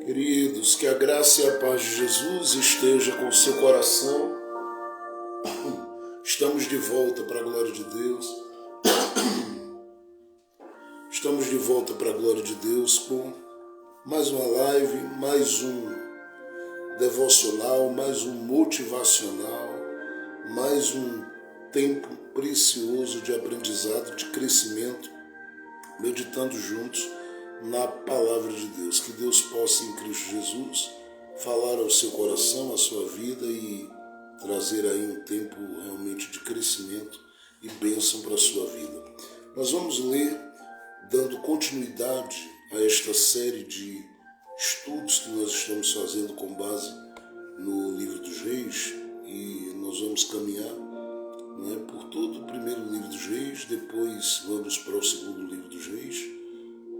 Queridos, que a graça e a paz de Jesus esteja com o seu coração. Estamos de volta para a glória de Deus. Estamos de volta para a glória de Deus com mais uma live, mais um devocional, mais um motivacional, mais um tempo precioso de aprendizado, de crescimento, meditando juntos na palavra de Deus. Que Deus possa, em Cristo Jesus, falar ao seu coração, à sua vida e trazer aí um tempo realmente de crescimento e bênção para a sua vida. Nós vamos ler, dando continuidade a esta série de estudos que nós estamos fazendo com base no livro dos Reis, e nós vamos caminhar por todo o primeiro livro dos Reis, depois vamos para o segundo livro dos Reis,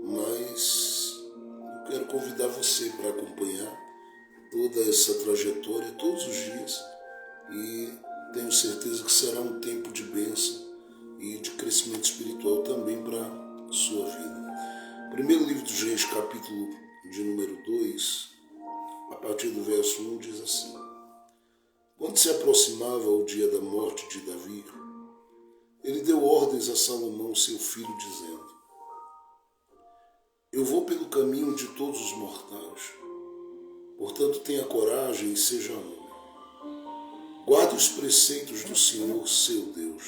mas eu quero convidar você para acompanhar toda essa trajetória todos os dias, e tenho certeza que será um tempo de bênção e de crescimento espiritual também para a sua vida. Primeiro livro dos Reis, capítulo de número 2, a partir do verso 1, diz assim: Quando se aproximava o dia da morte de Davi, ele deu ordens a Salomão, seu filho, dizendo: Eu vou pelo caminho de todos os mortais, portanto tenha coragem e seja homem. Guarde os preceitos do Senhor, seu Deus.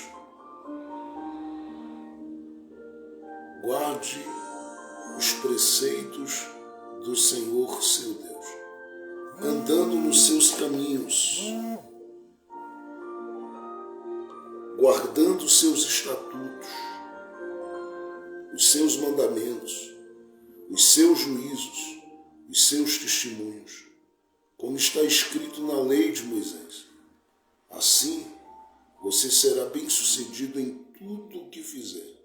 Guarde os preceitos do Senhor, seu Deus, andando nos seus caminhos, guardando os seus estatutos, os seus mandamentos, os seus juízos, os seus testemunhos, como está escrito na lei de Moisés. Assim, você será bem-sucedido em tudo o que fizer,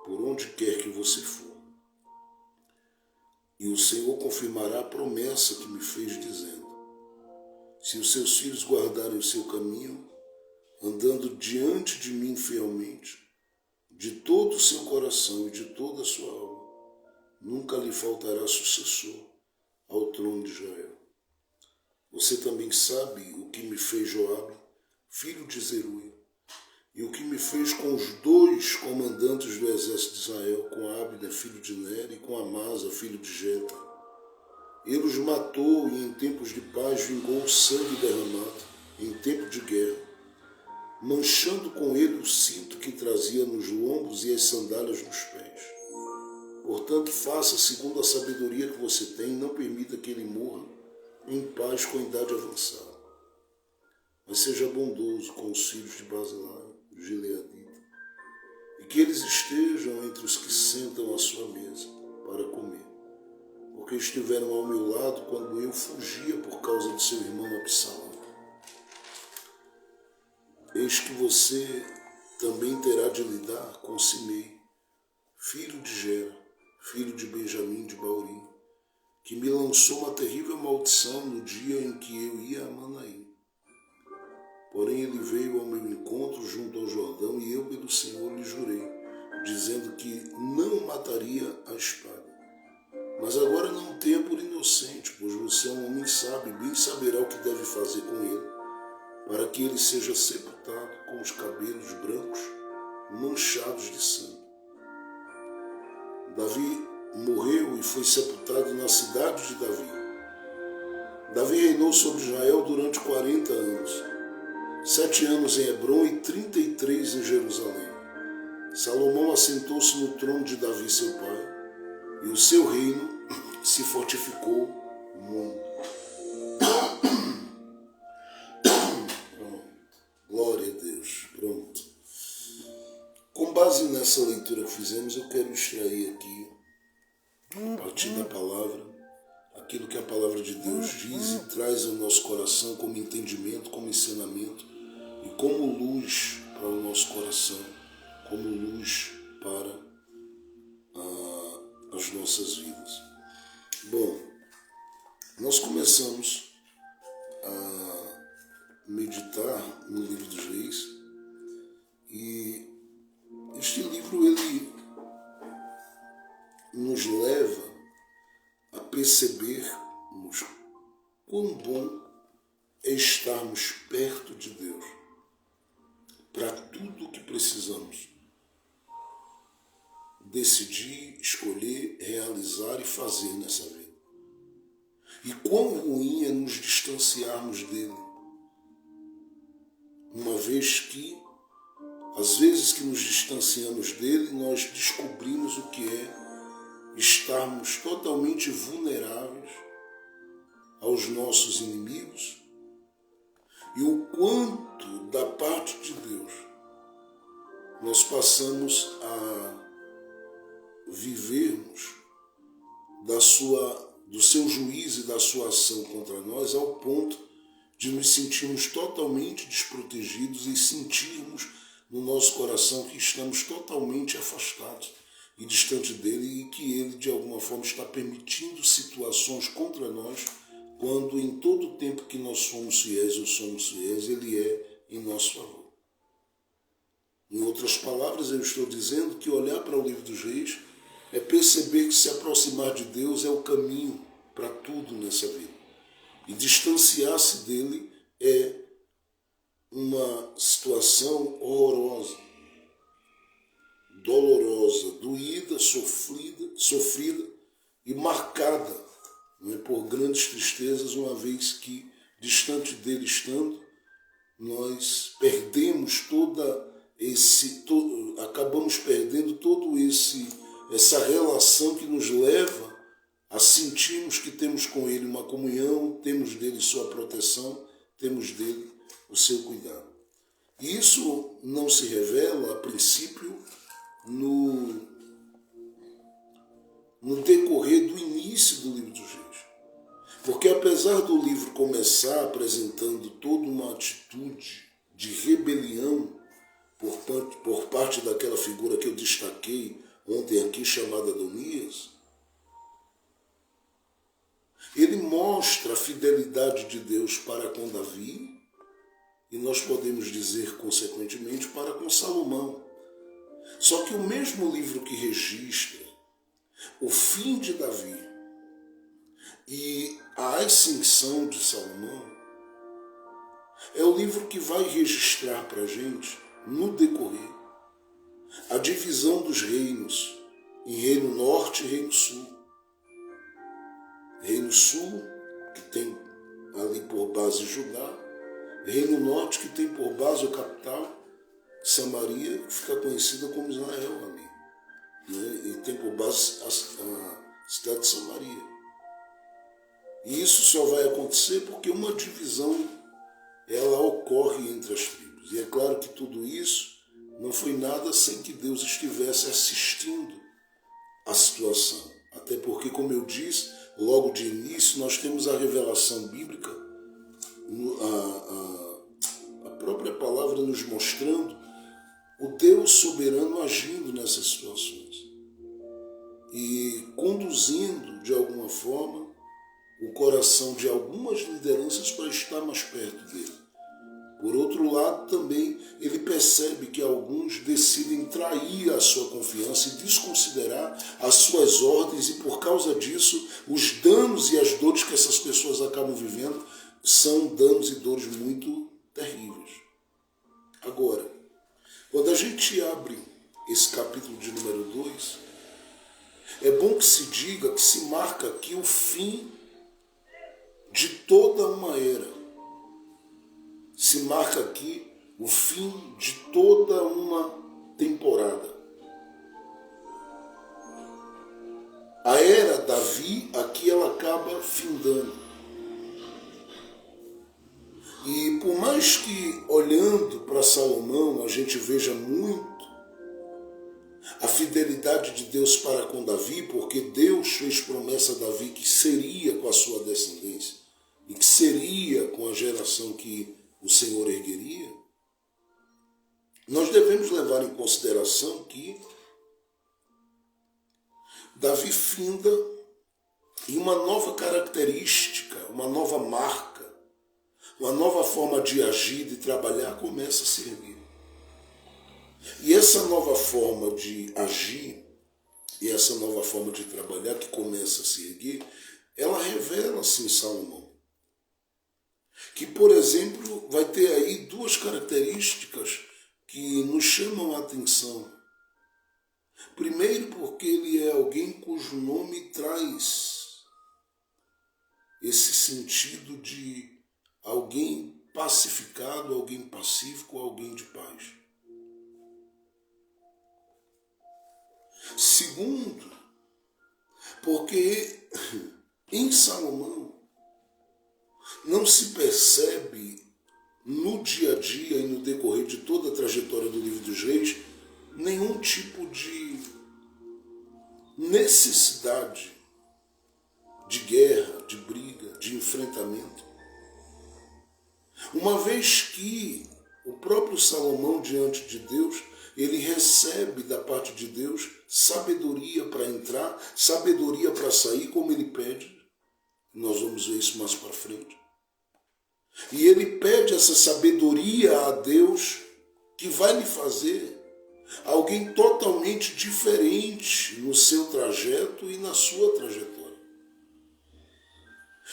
por onde quer que você for. E o Senhor confirmará a promessa que me fez, dizendo: Se os seus filhos guardarem o seu caminho, andando diante de mim fielmente, de todo o seu coração e de toda a sua alma, nunca lhe faltará sucessor ao trono de Israel. Você também sabe o que me fez Joabe, filho de Zeruia, e o que me fez com os dois comandantes do exército de Israel, com Abner, filho de Ner, e com Amasa, filho de Jeta. Ele os matou e em tempos de paz vingou o sangue derramado, em tempo de guerra, manchando com ele o cinto que trazia nos lombos e as sandálias nos pés. Portanto, faça segundo a sabedoria que você tem, e não permita que ele morra em paz com a idade avançada. Mas seja bondoso com os filhos de Barzilai, Gileadita, e que eles estejam entre os que sentam à sua mesa para comer, porque estiveram ao meu lado quando eu fugia por causa de seu irmão Absalão. Eis que você também terá de lidar com Simei, filho de Gera, filho de Benjamim de Baurim, que me lançou uma terrível maldição no dia em que eu ia a Manaim. Porém ele veio ao meu encontro junto ao Jordão, e eu pelo Senhor lhe jurei, dizendo que não o mataria à espada. Mas agora não tenha por inocente, pois você é um homem sábio, bem saberá o que deve fazer com ele, para que ele seja sepultado com os cabelos brancos, manchados de sangue. Davi morreu e foi sepultado na cidade de Davi. Davi reinou sobre Israel durante 40 anos, 7 anos em Hebrom e 33 em Jerusalém. Salomão assentou-se no trono de Davi, seu pai, e o seu reino se fortificou muito. Glória a Deus. Pronto. Com base nessa leitura que fizemos, eu quero extrair aqui, a partir da palavra, aquilo que a palavra de Deus diz e traz ao nosso coração como entendimento, como ensinamento e como luz para o nosso coração, como luz para as nossas vidas. Bom, nós começamos a meditar no livro dos Reis, e este livro ele nos leva a percebermos quão bom é estarmos perto de Deus para tudo o que precisamos decidir, escolher, realizar e fazer nessa vida. E quão ruim é nos distanciarmos dele, uma vez que, às vezes que nos distanciamos dele, nós descobrimos o que é estarmos totalmente vulneráveis aos nossos inimigos e o quanto da parte de Deus nós passamos a vivermos do seu juízo e da sua ação contra nós, ao ponto de nos sentirmos totalmente desprotegidos e sentirmos no nosso coração que estamos totalmente afastados e distante dele e que ele, de alguma forma, está permitindo situações contra nós, quando em todo o tempo que nós somos fiéis ou somos fiéis, ele é em nosso favor. Em outras palavras, eu estou dizendo que olhar para o livro dos Reis é perceber que se aproximar de Deus é o caminho para tudo nessa vida. E distanciar-se dele é uma situação horrorosa, dolorosa, doída, sofrida e marcada, não é, por grandes tristezas, uma vez que, distante dele estando, nós perdemos acabamos perdendo essa relação que nos leva a sentirmos que temos com ele uma comunhão, temos dele sua proteção, temos dele o seu cuidado. E isso não se revela, a princípio, no decorrer do início do livro dos Reis. Porque apesar do livro começar apresentando toda uma atitude de rebelião por parte daquela figura que eu destaquei ontem aqui, chamada Adonias, ele mostra a fidelidade de Deus para com Davi, e nós podemos dizer, consequentemente, para com Salomão. Só que o mesmo livro que registra o fim de Davi e a ascensão de Salomão é o livro que vai registrar para a gente, no decorrer, a divisão dos reinos em Reino Norte e Reino Sul. Reino Sul, que tem ali por base Judá, Reino Norte, que tem por base a capital, Samaria, que fica conhecida como Israel ali, né? E tem por base a cidade de Samaria. E isso só vai acontecer porque uma divisão ela ocorre entre as tribos. E é claro que tudo isso não foi nada sem que Deus estivesse assistindo a situação. Até porque, como eu disse, logo de início, nós temos a revelação bíblica, a própria palavra nos mostrando o Deus soberano agindo nessas situações e conduzindo, de alguma forma, o coração de algumas lideranças para estar mais perto dele. Por outro lado, também, ele percebe que alguns decidem trair a sua confiança e desconsiderar as suas ordens, e por causa disso, os danos e as dores que essas pessoas acabam vivendo são danos e dores muito terríveis. Agora, quando a gente abre esse capítulo de número 2, é bom que se diga que se marca aqui o fim de toda uma era. Se marca aqui o fim de toda uma temporada. A era Davi, aqui ela acaba findando. E por mais que, olhando para Salomão, a gente veja muito a fidelidade de Deus para com Davi, porque Deus fez promessa a Davi que seria com a sua descendência e que seria com a geração que o Senhor ergueria, nós devemos levar em consideração que Davi finda em uma nova característica, uma nova marca, uma nova forma de agir, de trabalhar, começa a se erguer. E essa nova forma de agir e essa nova forma de trabalhar que começa a se erguer assim Salomão, que, por exemplo, vai ter aí duas características que nos chamam a atenção. Primeiro, porque ele é alguém cujo nome traz esse sentido de alguém pacificado, alguém pacífico, alguém de paz. Segundo, porque em Salomão não se percebe no dia a dia e no decorrer de toda a trajetória do livro dos Reis nenhum tipo de necessidade de guerra, de briga, de enfrentamento. Uma vez que o próprio Salomão, diante de Deus, ele recebe da parte de Deus sabedoria para entrar, sabedoria para sair, como ele pede. Nós vamos ver isso mais para frente. E ele pede essa sabedoria a Deus, que vai lhe fazer alguém totalmente diferente no seu trajeto e na sua trajetória.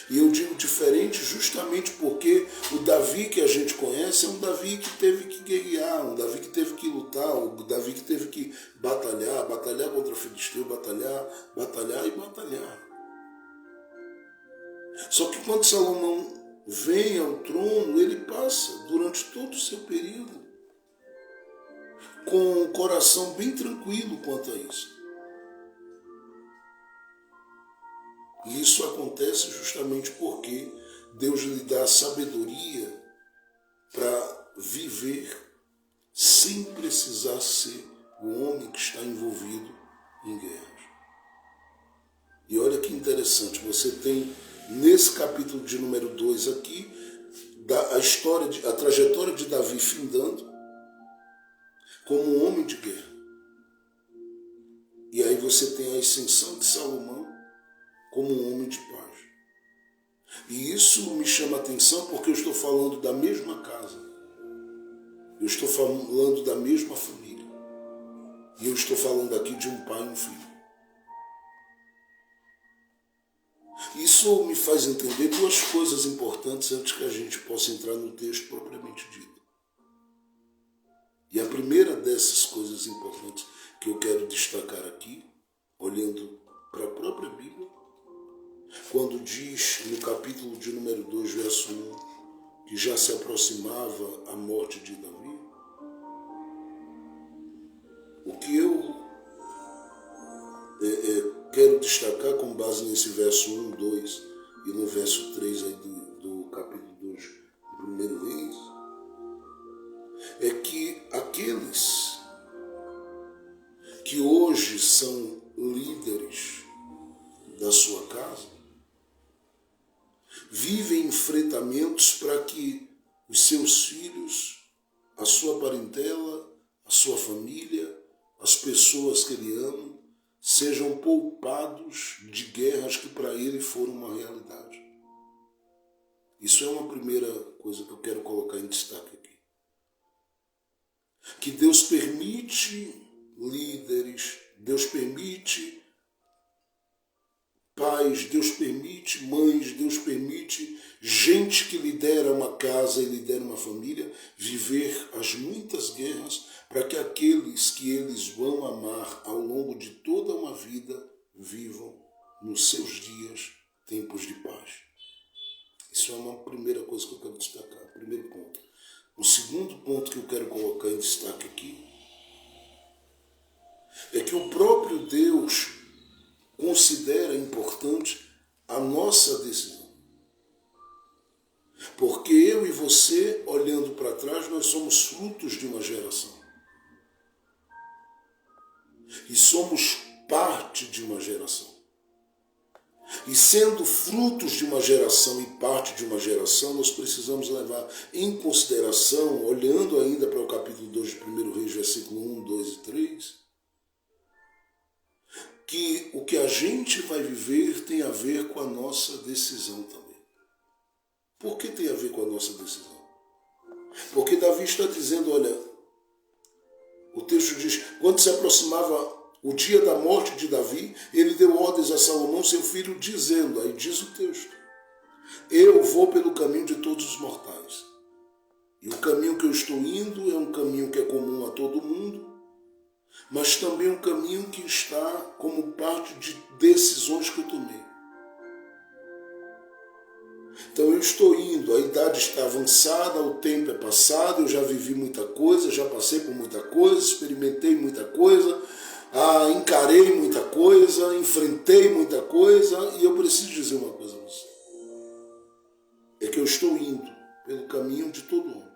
E eu digo diferente justamente porque o Davi que a gente conhece é um Davi que teve que guerrear, um Davi que teve que lutar, um Davi que teve que batalhar contra o Filisteu, batalhar e batalhar. Só que quando Salomão vem ao trono, ele passa durante todo o seu período com o coração bem tranquilo quanto a isso. E isso acontece justamente porque Deus lhe dá sabedoria para viver sem precisar ser o homem que está envolvido em guerras. E olha que interessante, você tem nesse capítulo de número 2 aqui, a trajetória de Davi findando como um homem de guerra. E aí você tem a ascensão de Salomão como um homem de paz. E isso me chama a atenção porque eu estou falando da mesma casa. Eu estou falando da mesma família. E eu estou falando aqui de um pai e um filho. Isso me faz entender duas coisas importantes antes que a gente possa entrar no texto propriamente dito. E a primeira dessas coisas importantes que eu quero destacar aqui, olhando para a própria Bíblia, quando diz no capítulo de número 2, verso 1, que já se aproximava a morte de Davi, o que eu quero destacar com base nesse verso 1, 2 e no verso 3 aí do capítulo 2 do 1 Reis, é que aqueles que hoje são líderes da sua casa vivem enfrentamentos para que os seus filhos, a sua parentela, a sua família, as pessoas que ele ama, sejam poupados de guerras que para ele foram uma realidade. Isso é uma primeira coisa que eu quero colocar em destaque aqui. Que Deus permite líderes, Deus permite pais, Deus permite mães, Deus permite gente que lidera uma casa e lidera uma família viver as muitas guerras para que aqueles que eles vão amar ao longo de toda uma vida vivam nos seus dias tempos de paz. Isso é uma primeira coisa que eu quero destacar, primeiro ponto. O segundo ponto que eu quero colocar em destaque aqui é que o próprio Deus considera importante a nossa decisão. Porque eu e você, olhando para trás, nós somos frutos de uma geração. E somos parte de uma geração. E sendo frutos de uma geração e parte de uma geração, nós precisamos levar em consideração, olhando ainda para o capítulo 2 de 1 Reis, versículo 1, 2 e 3, que o que a gente vai viver tem a ver com a nossa decisão também. Por que tem a ver com a nossa decisão? Porque Davi está dizendo, olha, o texto diz, quando se aproximava o dia da morte de Davi, ele deu ordens a Salomão, seu filho, dizendo, aí diz o texto, Eu vou pelo caminho de todos os mortais. E o caminho que eu estou indo é um caminho que é comum a todo mundo, mas também um caminho que está como parte de decisões que eu tomei. Então eu estou indo, a idade está avançada, o tempo é passado, eu já vivi muita coisa, já passei por muita coisa, experimentei muita coisa, encarei muita coisa, enfrentei muita coisa, e eu preciso dizer uma coisa a você. É que eu estou indo pelo caminho de todo homem.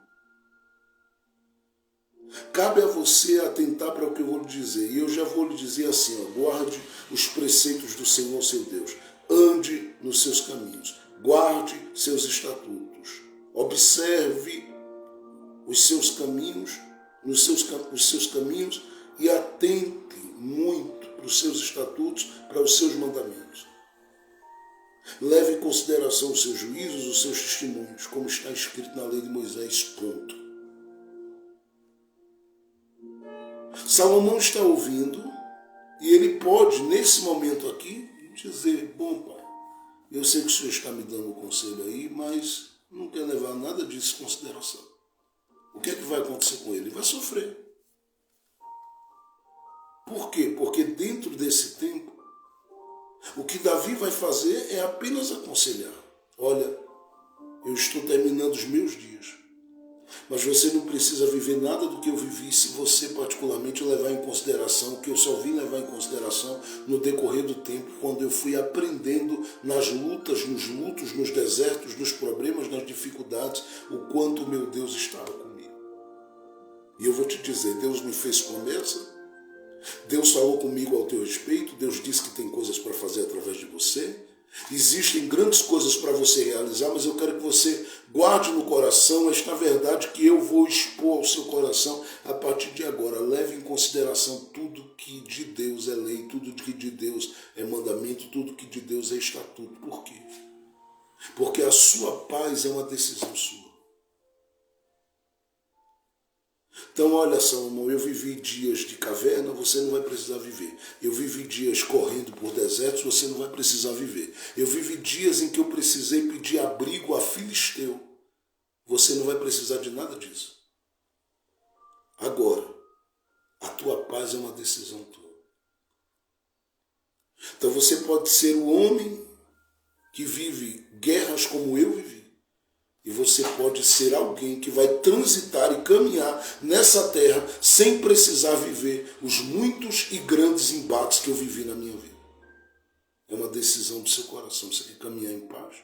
Cabe a você atentar para o que eu vou lhe dizer. E eu já vou lhe dizer assim, guarde os preceitos do Senhor, seu Deus. Ande nos seus caminhos. Guarde seus estatutos. Observe os seus caminhos, os seus caminhos e atente muito para os seus estatutos, para os seus mandamentos. Leve em consideração os seus juízos, os seus testemunhos, como está escrito na lei de Moisés, ponto. Salomão está ouvindo e ele pode, nesse momento aqui, dizer, bom pai, eu sei que o senhor está me dando um conselho aí, mas não quer levar nada disso em consideração. O que é que vai acontecer com ele? Ele vai sofrer. Por quê? Porque dentro desse tempo, o que Davi vai fazer é apenas aconselhar. Olha, eu estou terminando os meus dias. Mas você não precisa viver nada do que eu vivi se você particularmente levar em consideração o que eu só vim levar em consideração no decorrer do tempo, quando eu fui aprendendo nas lutas, nos lutos, nos desertos, nos problemas, nas dificuldades, o quanto o meu Deus estava comigo. E eu vou te dizer, Deus me fez promessa, Deus falou comigo ao teu respeito, Deus disse que tem coisas para fazer através de você. Existem grandes coisas para você realizar, mas eu quero que você guarde no coração esta verdade que eu vou expor ao seu coração a partir de agora. Leve em consideração tudo que de Deus é lei, tudo que de Deus é mandamento, tudo que de Deus é estatuto. Por quê? Porque a sua paz é uma decisão sua. Então, olha, Salomão, eu vivi dias de caverna, você não vai precisar viver. Eu vivi dias correndo por desertos, você não vai precisar viver. Eu vivi dias em que eu precisei pedir abrigo a filisteu. Você não vai precisar de nada disso. Agora, a tua paz é uma decisão tua. Então, você pode ser o homem que vive guerras como eu vivi. E você pode ser alguém que vai transitar e caminhar nessa terra sem precisar viver os muitos e grandes embates que eu vivi na minha vida. É uma decisão do seu coração. Você quer caminhar em paz?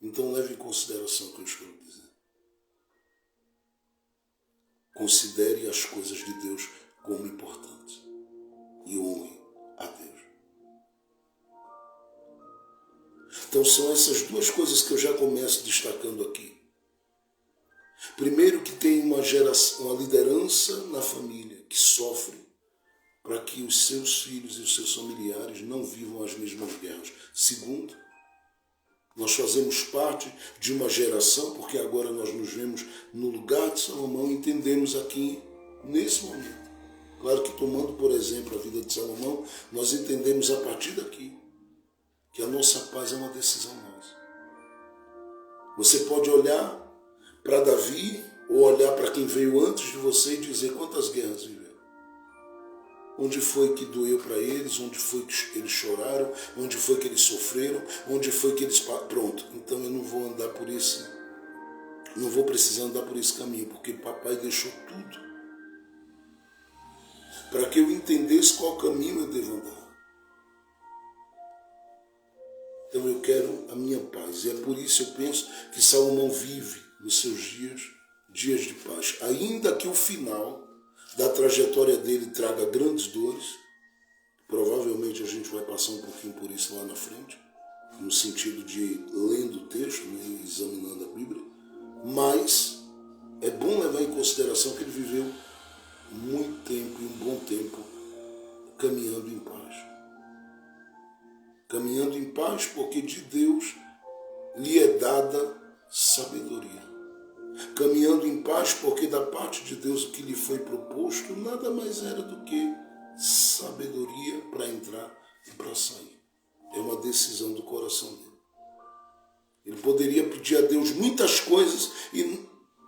Então leve em consideração o que eu estou lhe dizendo. Considere as coisas de Deus como importantes e honre a Deus. Então são essas duas coisas que eu já começo destacando aqui. Primeiro, que tem uma liderança na família que sofre para que os seus filhos e os seus familiares não vivam as mesmas guerras. Segundo, nós fazemos parte de uma geração, porque agora nós nos vemos no lugar de Salomão e entendemos aqui, nesse momento. Claro que tomando, por exemplo, a vida de Salomão, nós entendemos a partir daqui que a nossa paz é uma decisão nossa. Você pode olhar para Davi ou olhar para quem veio antes de você e dizer quantas guerras viveu. Onde foi que doeu para eles, onde foi que eles choraram, onde foi que eles sofreram, onde foi que eles... Pronto, então eu não vou andar por esse... Não vou precisar andar por esse caminho, porque papai deixou tudo para que eu entendesse qual caminho eu devo andar. Então eu quero a minha paz. E é por isso eu penso que Salomão vive nos seus dias de paz. Ainda que o final da trajetória dele traga grandes dores, provavelmente a gente vai passar um pouquinho por isso lá na frente, no sentido de lendo o texto, né, e examinando a Bíblia, mas é bom levar em consideração que ele viveu muito tempo e um bom tempo caminhando em paz. Caminhando em paz porque de Deus lhe é dada sabedoria. Caminhando em paz porque da parte de Deus o que lhe foi proposto nada mais era do que sabedoria para entrar e para sair. É uma decisão do coração dele. Ele poderia pedir a Deus muitas coisas e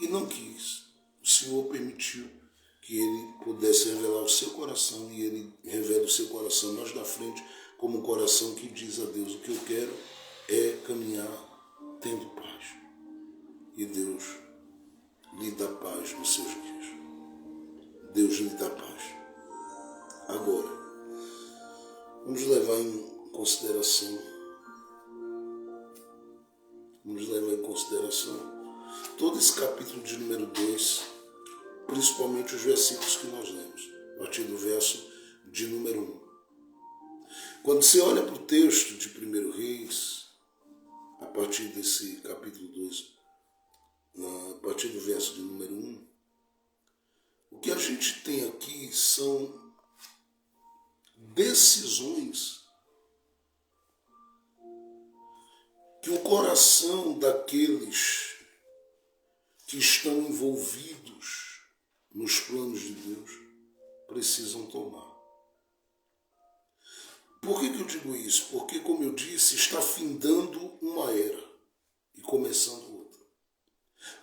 não quis. O Senhor permitiu que ele pudesse revelar o seu coração, e ele revela o seu coração mais na frente como um coração que diz a Deus: o que eu quero é caminhar tendo paz. E Deus lhe dá paz nos seus dias. Deus lhe dá paz. Agora, vamos levar em consideração todo esse capítulo de número 2, principalmente os versículos que nós lemos, a partir do verso de número 1. Quando você olha para o texto de 1 Reis, a partir desse capítulo 2, a partir do verso de número 1, o que a gente tem aqui são decisões que o coração daqueles que estão envolvidos nos planos de Deus precisam tomar. Por que eu digo isso? Porque, como eu disse, está findando uma era e começando outra.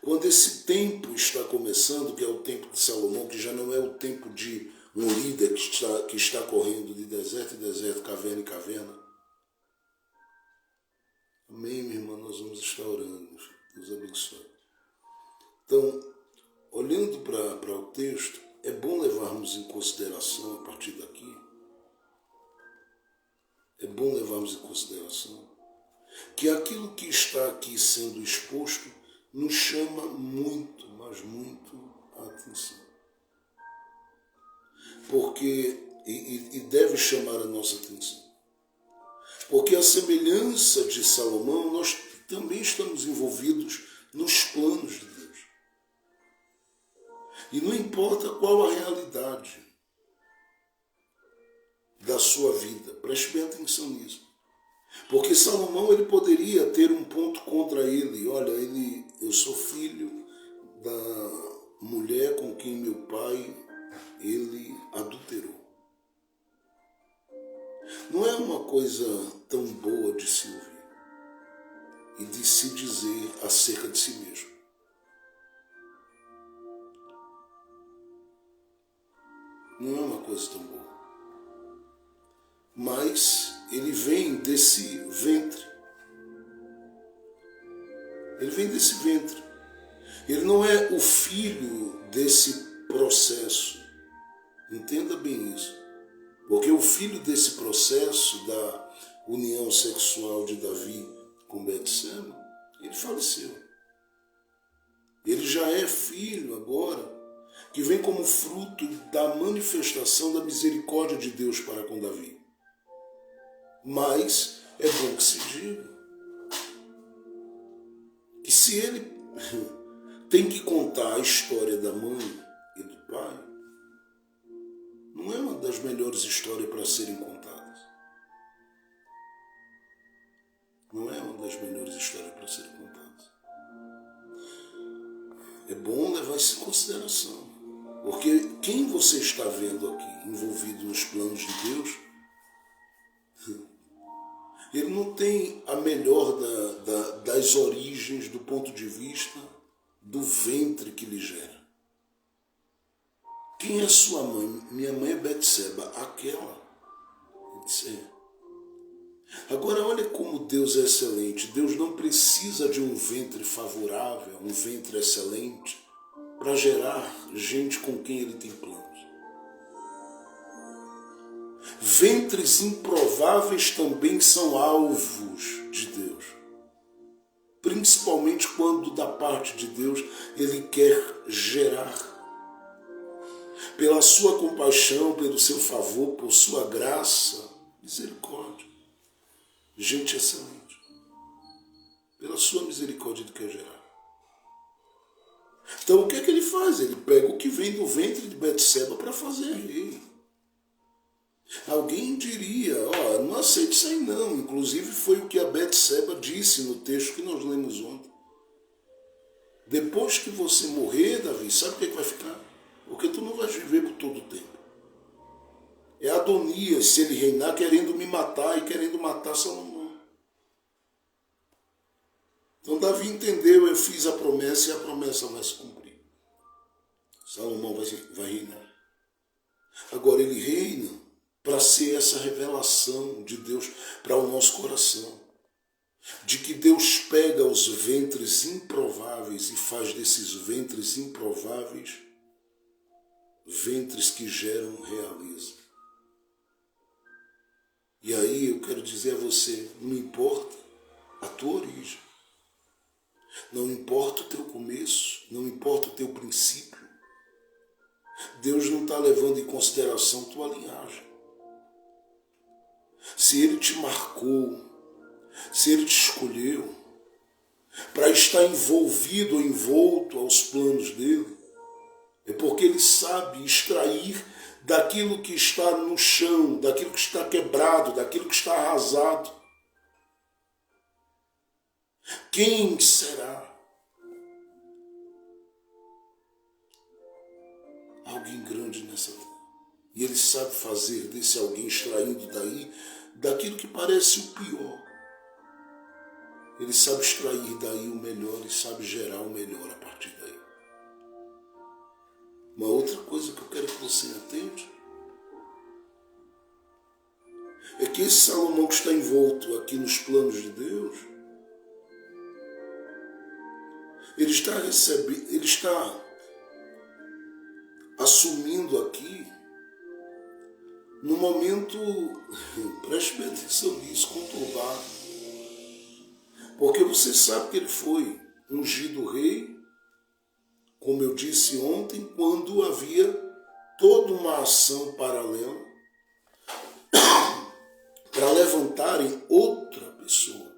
Quando esse tempo está começando, que é o tempo de Salomão, que já não é o tempo de um líder que está correndo de deserto em deserto, caverna em caverna. Amém, minha irmã? Nós vamos estar orando. Deus abençoe. Então, olhando para o texto, é bom levarmos em consideração, a partir daqui, que aquilo que está aqui sendo exposto nos chama muito, mas muito a atenção. Porque, e deve chamar a nossa atenção. Porque a semelhança de Salomão, nós também estamos envolvidos nos planos de Deus. E não importa qual a realidade da sua vida, preste bem atenção nisso. Porque Salomão, ele poderia ter um ponto contra ele. Olha, eu sou filho da mulher com quem meu pai, ele adulterou. Não é uma coisa tão boa de se ouvir e de se dizer acerca de si mesmo. Não é uma coisa tão boa. Mas ele vem desse ventre. Ele vem desse ventre. Ele não é o filho desse processo. Entenda bem isso. Porque o filho desse processo da união sexual de Davi com Betseba, ele faleceu. Ele já é filho agora, que vem como fruto da manifestação da misericórdia de Deus para com Davi. Mas é bom que se diga que se ele tem que contar a história da mãe e do pai, não é uma das melhores histórias para serem contadas. Não é uma das melhores histórias para serem contadas. É bom levar isso em consideração. Porque quem você está vendo aqui, envolvido nos planos de Deus, ele não tem a melhor das origens do ponto de vista do ventre que lhe gera. Quem é sua mãe? Minha mãe é Betseba, aquela. Ele disse, é. Agora olha como Deus é excelente. Deus não precisa de um ventre favorável, um ventre excelente, para gerar gente com quem ele tem planos. Ventres improváveis também são alvos de Deus. Principalmente quando da parte de Deus ele quer gerar. Pela sua compaixão, pelo seu favor, por sua graça, misericórdia. Gente excelente. Pela sua misericórdia ele quer gerar. Então o que é que ele faz? Ele pega o que vem do ventre de Betseba para fazer rei. Alguém diria, não aceite isso aí não. Inclusive foi o que a Betseba disse no texto que nós lemos ontem. Depois que você morrer, Davi, sabe o que é que vai ficar? Porque tu não vais viver por todo o tempo. É Adonias, se ele reinar, querendo me matar e querendo matar Salomão. Então Davi entendeu, eu fiz a promessa e a promessa vai se cumprir. Salomão vai reinar. Agora ele reina para ser essa revelação de Deus para o nosso coração. De que Deus pega os ventres improváveis e faz desses ventres improváveis ventres que geram realeza. E aí eu quero dizer a você, não importa a tua origem, não importa o teu começo, não importa o teu princípio, Deus não está levando em consideração tua linhagem. Se Ele te marcou, se Ele te escolheu para estar envolvido ou envolto aos planos dEle, é porque Ele sabe extrair daquilo que está no chão, daquilo que está quebrado, daquilo que está arrasado. Quem será? Alguém grande nessa terra. E Ele sabe fazer desse alguém, extraindo daquilo que parece o pior. Ele sabe extrair daí o melhor e sabe gerar o melhor a partir daí. Uma outra coisa que eu quero que você atente é que esse Salomão que está envolto aqui nos planos de Deus, ele está assumindo aqui no momento, preste bem atenção nisso, conturbado. Porque você sabe que ele foi ungido rei, como eu disse ontem, quando havia toda uma ação paralela para levantarem outra pessoa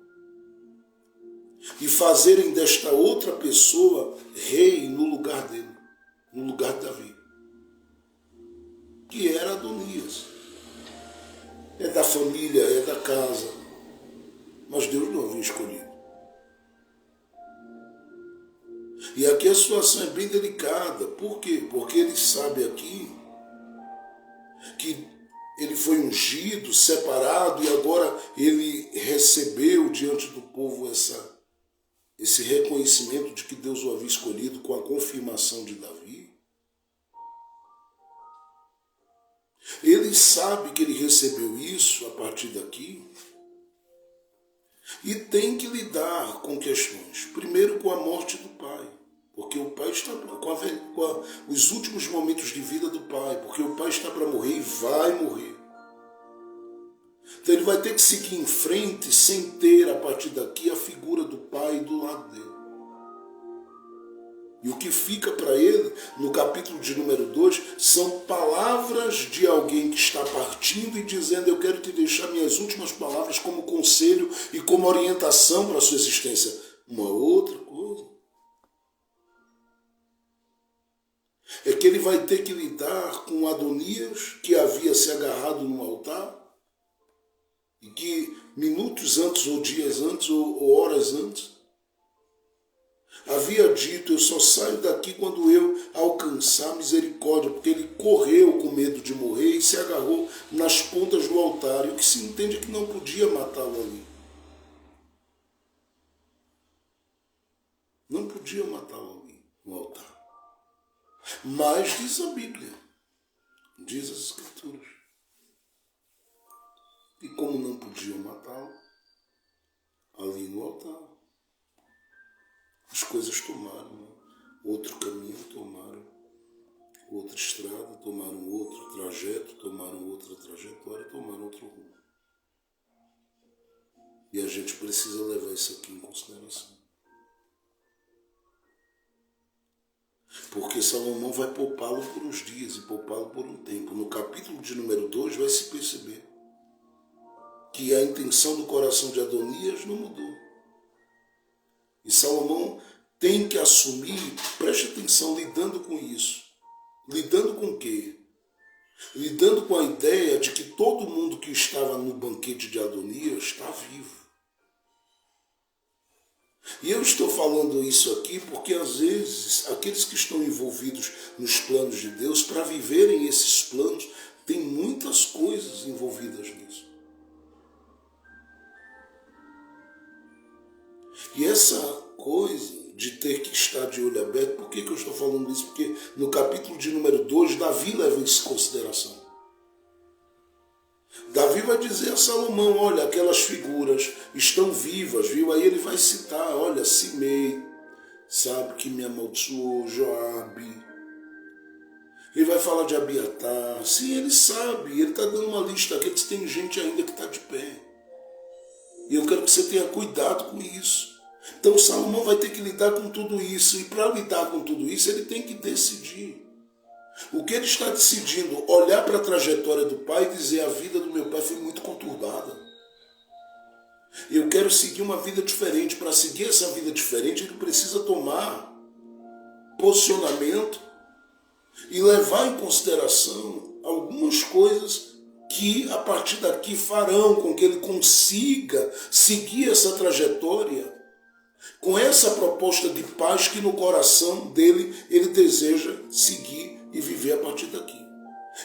e fazerem desta outra pessoa rei no lugar dele, no lugar de Davi, que era Adonias. É da família, é da casa, mas Deus não havia escolhido. E aqui a situação é bem delicada. Por quê? Porque ele sabe aqui que ele foi ungido, separado, e agora ele recebeu diante do povo esse reconhecimento de que Deus o havia escolhido com a confirmação de Davi. Ele sabe que ele recebeu isso a partir daqui e tem que lidar com questões. Primeiro, com a morte do pai. Porque o pai está com os últimos momentos de vida do pai, porque o pai está para morrer e vai morrer. Então ele vai ter que seguir em frente sem ter, a partir daqui, a figura do pai do lado dele. E o que fica para ele, no capítulo de número 2, são palavras de alguém que está partindo e dizendo: eu quero te deixar minhas últimas palavras como conselho e como orientação para a sua existência. Uma outra coisa é que ele vai ter que lidar com Adonias, que havia se agarrado no altar, e que minutos antes, ou dias antes, ou horas antes, havia dito: eu só saio daqui quando eu alcançar misericórdia, porque ele correu com medo de morrer e se agarrou nas pontas do altar, e o que se entende é que não podia matá-lo ali. Não podia matá-lo ali no altar. Mas diz a Bíblia, diz as Escrituras, e como não podiam matá-lo ali no altar, as coisas tomaram outro caminho, tomaram outra estrada, tomaram outro trajeto, tomaram outra trajetória, tomaram outro rumo. E a gente precisa levar isso aqui em consideração. Porque Salomão vai poupá-lo por uns dias e poupá-lo por um tempo. No capítulo de número 2 vai se perceber que a intenção do coração de Adonias não mudou. E Salomão tem que assumir, preste atenção, lidando com isso. Lidando com o quê? Lidando com a ideia de que todo mundo que estava no banquete de Adonias está vivo. E eu estou falando isso aqui porque, às vezes, aqueles que estão envolvidos nos planos de Deus, para viverem esses planos, tem muitas coisas envolvidas nisso. E essa coisa de ter que estar de olho aberto, por que eu estou falando isso? Porque no capítulo de número 2, Davi leva isso em consideração. Davi vai dizer a Salomão, olha, aquelas figuras estão vivas, viu? Aí ele vai citar, olha, Simei, sabe, que me amaldiçoou, Joabe. Ele vai falar de Abiatar. Sim, ele sabe, ele está dando uma lista aqui, tem gente ainda que está de pé. E eu quero que você tenha cuidado com isso. Então Salomão vai ter que lidar com tudo isso. E para lidar com tudo isso, ele tem que decidir. O que ele está decidindo? Olhar para a trajetória do pai e dizer, a vida do meu pai foi muito conturbada. Eu quero seguir uma vida diferente. Para seguir essa vida diferente, ele precisa tomar posicionamento e levar em consideração algumas coisas que a partir daqui farão com que ele consiga seguir essa trajetória com essa proposta de paz que no coração dele ele deseja seguir e viver a partir daqui.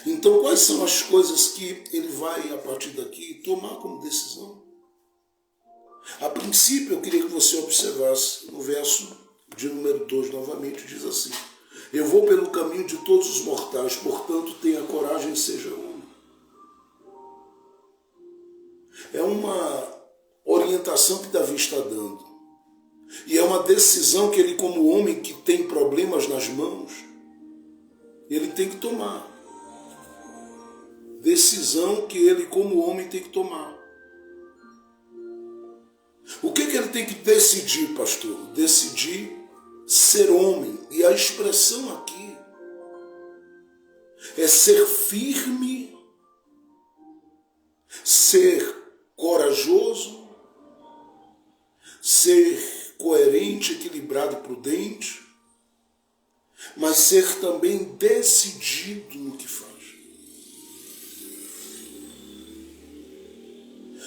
Então, quais são as coisas que ele vai, a partir daqui, tomar como decisão? A princípio, eu queria que você observasse no verso de número 2, novamente, diz assim: eu vou pelo caminho de todos os mortais, portanto, tenha coragem e seja homem. É uma orientação que Davi está dando. E é uma decisão que ele, como homem que tem problemas nas mãos, ele tem que tomar. Decisão que ele, como homem, tem que tomar. O que ele tem que decidir, pastor? Decidir ser homem. E a expressão aqui é ser firme, ser corajoso, ser coerente, equilibrado e prudente, mas ser também decidido no que faz.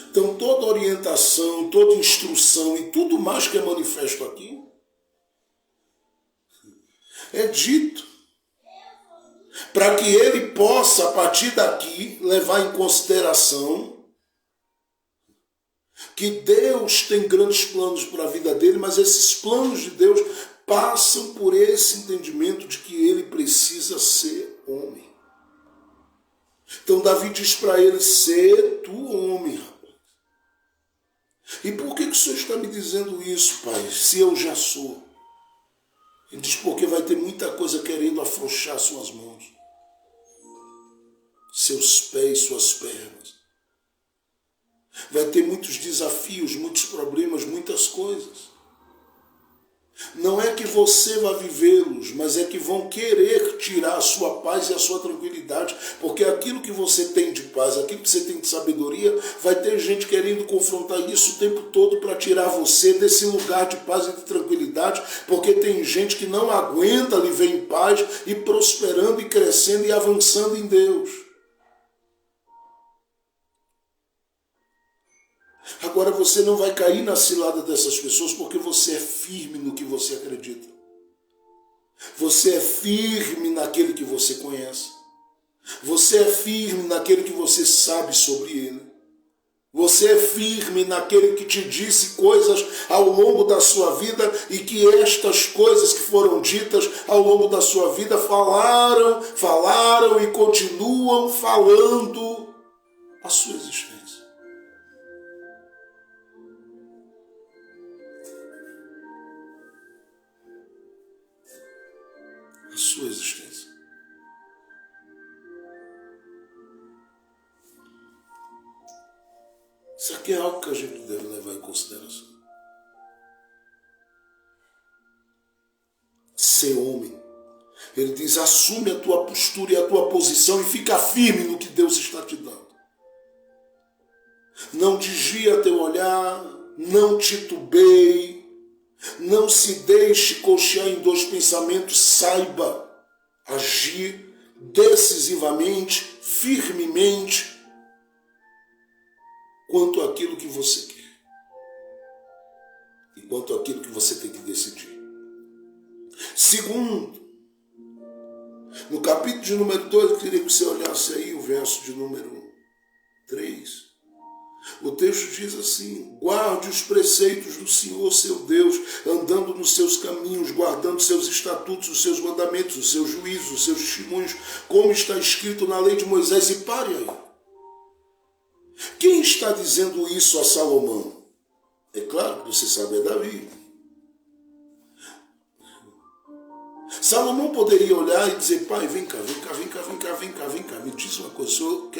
Então toda orientação, toda instrução e tudo mais que é manifesto aqui é dito para que ele possa, a partir daqui, levar em consideração que Deus tem grandes planos para a vida dele, mas esses planos de Deus passam por esse entendimento de que ele precisa ser homem. Então Davi diz para ele, ser tu homem, rapaz. E por que o Senhor está me dizendo isso, pai, se eu já sou? Ele diz, porque vai ter muita coisa querendo afrouxar suas mãos, seus pés, suas pernas. Vai ter muitos desafios, muitos problemas, muitas coisas. Não é que você vai vivê-los, mas é que vão querer tirar a sua paz e a sua tranquilidade, porque aquilo que você tem de paz, aquilo que você tem de sabedoria, vai ter gente querendo confrontar isso o tempo todo para tirar você desse lugar de paz e de tranquilidade, porque tem gente que não aguenta viver em paz e prosperando e crescendo e avançando em Deus. Agora você não vai cair na cilada dessas pessoas porque você é firme no que você acredita. Você é firme naquele que você conhece. Você é firme naquele que você sabe sobre ele. Você é firme naquele que te disse coisas ao longo da sua vida e que estas coisas que foram ditas ao longo da sua vida falaram e continuam falando a sua existência. A sua existência. Isso aqui é algo que a gente deve levar em consideração. Ser homem. Ele diz, assume a tua postura e a tua posição e fica firme no que Deus está te dando. Não desvia teu olhar, não titubeie, não se deixe cochear em dois pensamentos, saiba agir decisivamente, firmemente, quanto àquilo que você quer e quanto àquilo que você tem que decidir. Segundo, no capítulo de número 2, eu queria que você olhasse aí o verso de número 3. O texto diz assim: guarde os preceitos do Senhor seu Deus, andando nos seus caminhos, guardando seus estatutos, os seus mandamentos, os seus juízos, os seus testemunhos, como está escrito na lei de Moisés. E pare aí. Quem está dizendo isso a Salomão? É claro que você sabe, é Davi. Salomão poderia olhar e dizer: pai, vem cá, me diz uma coisa, o senhor